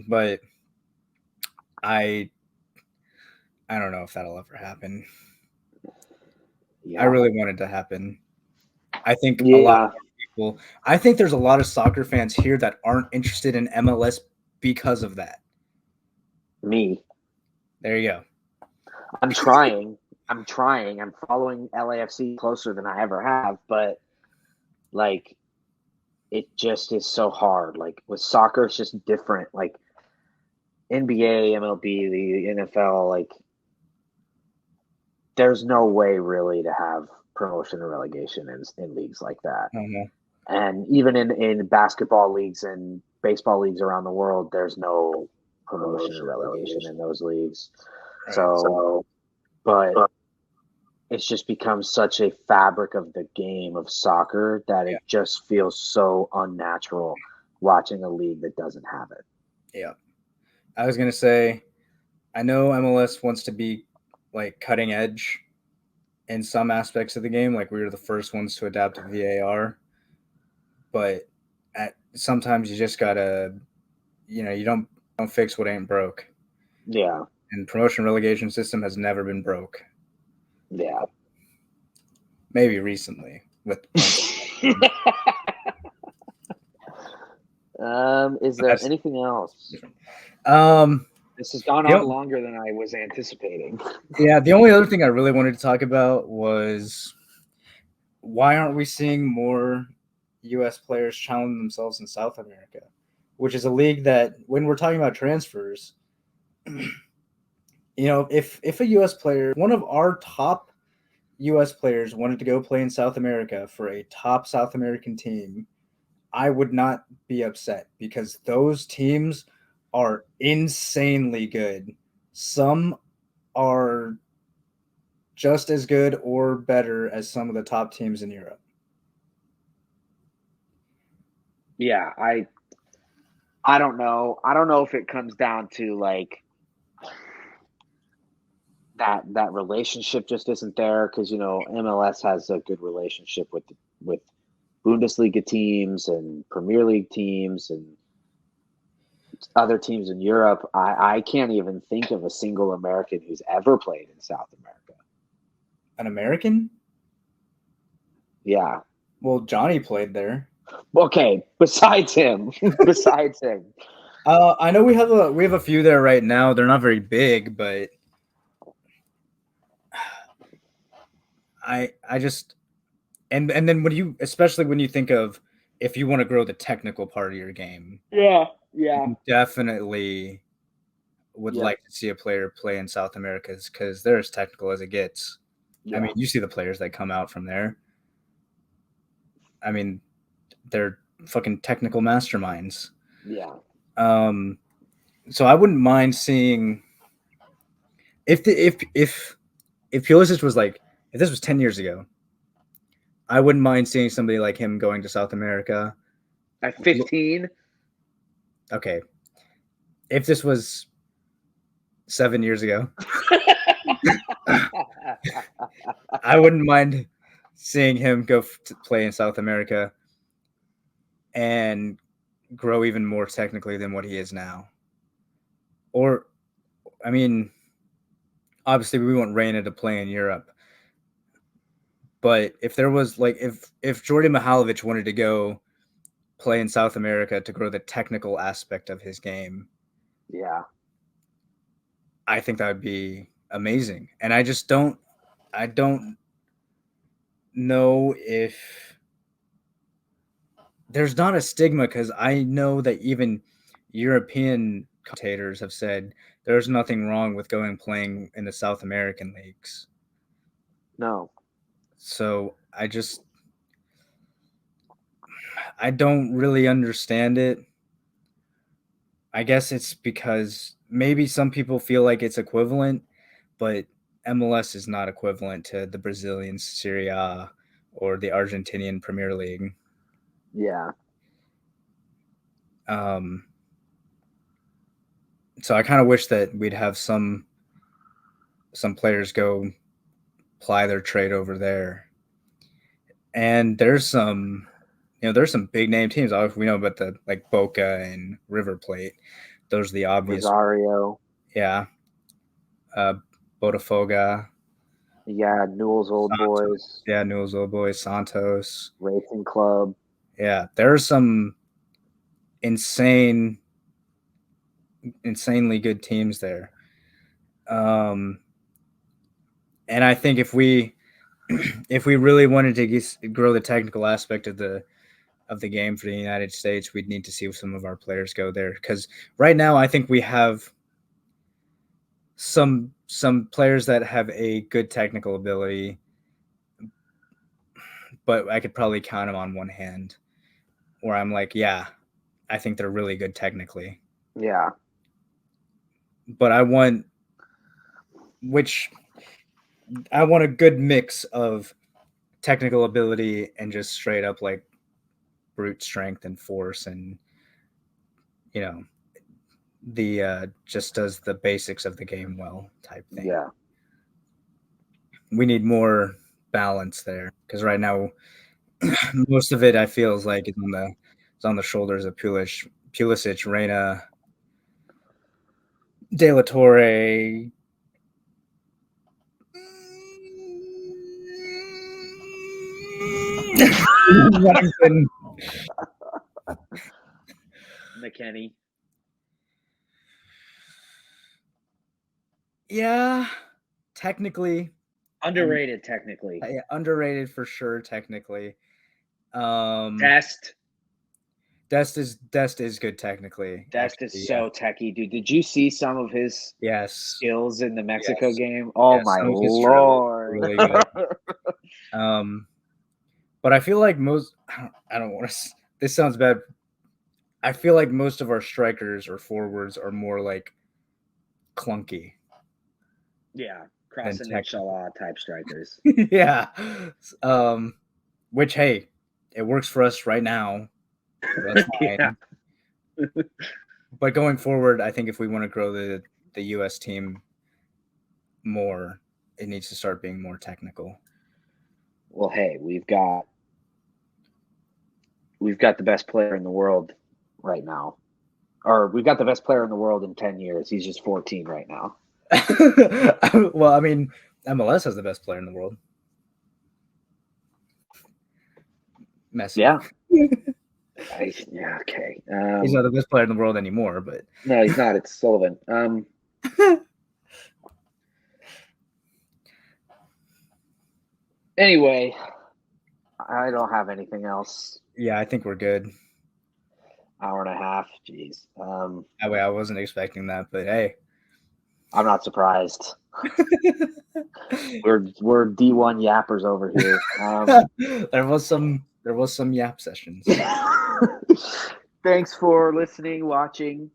S2: But I don't know if that'll ever happen. Yeah. I really want it to happen. I think a lot of people. I think there's a lot of soccer fans here that aren't interested in MLS because of that.
S1: Me.
S2: There you go.
S1: I'm trying. I'm following LAFC closer than I ever have, but like it just is so hard. Like with soccer, it's just different. Like NBA, MLB, the NFL, like there's no way really to have promotion and relegation in leagues like that.
S2: Mm-hmm.
S1: And even in basketball leagues and baseball leagues around the world, there's no promotion and relegation in those leagues. Right. But it's just become such a fabric of the game of soccer that it just feels so unnatural watching a league that doesn't have it.
S2: Yeah. I was going to say, I know MLS wants to be like cutting edge in some aspects of the game. Like we were the first ones to adapt to VAR, but sometimes you just gotta, you don't fix what ain't broke.
S1: Yeah.
S2: And promotion relegation system has never been broke.
S1: Yeah.
S2: Maybe recently with.
S1: Is there anything else? This has gone on longer than I was anticipating.
S2: Yeah, the only other thing I really wanted to talk about was why aren't we seeing more U.S. players challenge themselves in South America, which is a league that, when we're talking about transfers, if a U.S. player, one of our top U.S. players wanted to go play in South America for a top South American team, I would not be upset because those teams are insanely good. Some are just as good or better as some of the top teams in Europe.
S1: Yeah, I don't know. I don't know if it comes down to like that relationship just isn't there because MLS has a good relationship with Bundesliga teams and Premier League teams and other teams in Europe. I can't even think of a single American who's ever played in South America.
S2: An American?
S1: Yeah.
S2: Well, Johnny played there.
S1: Okay, besides him.
S2: I know we have a few there right now. They're not very big, but I just and then especially when you think of if you want to grow the technical part of your game.
S1: Yeah.
S2: You definitely would like to see a player play in South America because they're as technical as it gets. Yeah. I mean, you see the players that come out from there. I mean, they're fucking technical masterminds.
S1: Yeah.
S2: So I wouldn't mind seeing if Pulisic was like, if this was 10 years ago, I wouldn't mind seeing somebody like him going to South America.
S1: At 15?
S2: Okay. If this was 7 years ago, I wouldn't mind seeing him go to play in South America and grow even more technically than what he is now. Or, I mean, obviously we want Reyna to play in Europe, but if there was like if Jordan Mihalovic wanted to go play in South America to grow the technical aspect of his game,
S1: Yeah.
S2: I think that would be amazing. And I don't know if there's not a stigma, because I know that even European commentators have said there's nothing wrong with going playing in the South American leagues.
S1: No.
S2: So I don't really understand it. I guess it's because maybe some people feel like it's equivalent, but MLS is not equivalent to the Brazilian Serie A or the Argentinian Premier League.
S1: Yeah.
S2: So I kind of wish that we'd have some players go ply their trade over there. And there's some big name teams. We know about the like Boca and River Plate. Those are the obvious.
S1: Rosario.
S2: Yeah. Botafogo.
S1: Yeah, Newell's Old Boys.
S2: Yeah, Newell's Old Boys, Santos.
S1: Racing Club.
S2: Yeah, there are some insanely good teams there. And I think if we really wanted to grow the technical aspect of the game for the United States, we'd need to see some of our players go there, because right now I think we have some players that have a good technical ability, but I could probably count them on one hand, where I'm like, yeah, I think they're really good technically.
S1: Yeah.
S2: But I want a good mix of technical ability and just straight up like brute strength and force, and the just does the basics of the game well type thing.
S1: Yeah.
S2: We need more balance there, because right now most of it I feel is like it's on the shoulders of Pulisic, Reyna, De La Torre.
S1: McKenny.
S2: Yeah, technically
S1: underrated. Technically,
S2: yeah, underrated for sure. Technically,
S1: Dest
S2: is good technically.
S1: Dest is so techie, dude. Did you see some of his skills in the Mexico game? Oh my lord!
S2: Really good. But I feel like I don't want to. This sounds bad. I feel like most of our strikers or forwards are more like clunky.
S1: Yeah, cross and inshallah type strikers.
S2: Yeah. Which, hey, it works for us right now. So that's fine. Yeah. But going forward, I think if we want to grow the U.S. team more, it needs to start being more technical.
S1: Well, hey, we've got the best player in the world right now. Or we've got the best player in the world in 10 years. He's just 14 right now.
S2: Well, I mean, MLS has the best player in the world. Messi.
S1: Yeah. Yeah, okay.
S2: He's not the best player in the world anymore, but
S1: no, he's not. It's Sullivan. Anyway, I don't have anything else.
S2: Yeah, I think we're good.
S1: Hour and a half. Jeez.
S2: I wasn't expecting that, but hey,
S1: I'm not surprised. We're D1 yappers over here.
S2: There was some There was some yap sessions.
S1: Thanks for listening, watching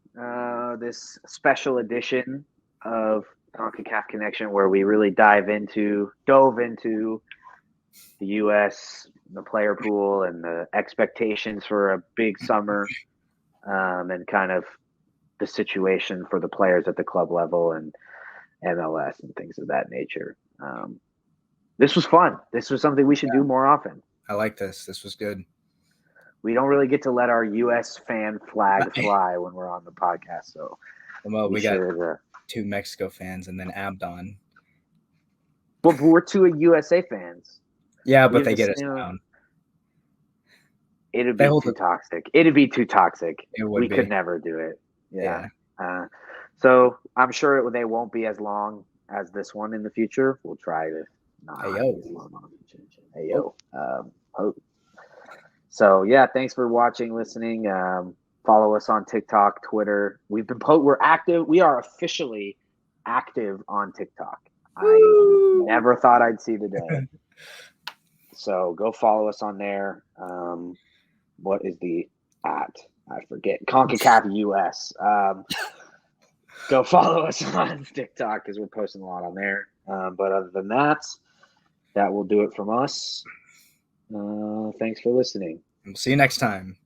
S1: this special edition of CONCACAF Connection, where we really dove into the U.S., the player pool, and the expectations for a big summer, and kind of the situation for the players at the club level and MLS and things of that nature. This was fun. This was something we should do more often.
S2: I like this. This was good.
S1: We don't really get to let our U.S. fan flag fly when we're on the podcast. So,
S2: well, we got 2 Mexico fans and then Abdon.
S1: Well, but we're 2 USA fans.
S2: Yeah, but they get us down.
S1: It'd be too toxic. It'd be too toxic. We could never do it. Yeah. So I'm sure they won't be as long as this one in the future. We'll try to not. Hey yo. Hope. So yeah, thanks for watching, listening. Follow us on TikTok, Twitter. We're active. We are officially active on TikTok. I never thought I'd see the day. So go follow us on there. What is the at? I forget. CONCACAF US. Go follow us on TikTok because we're posting a lot on there. But other than that, that will do it from us. Thanks for listening.
S2: See you next time.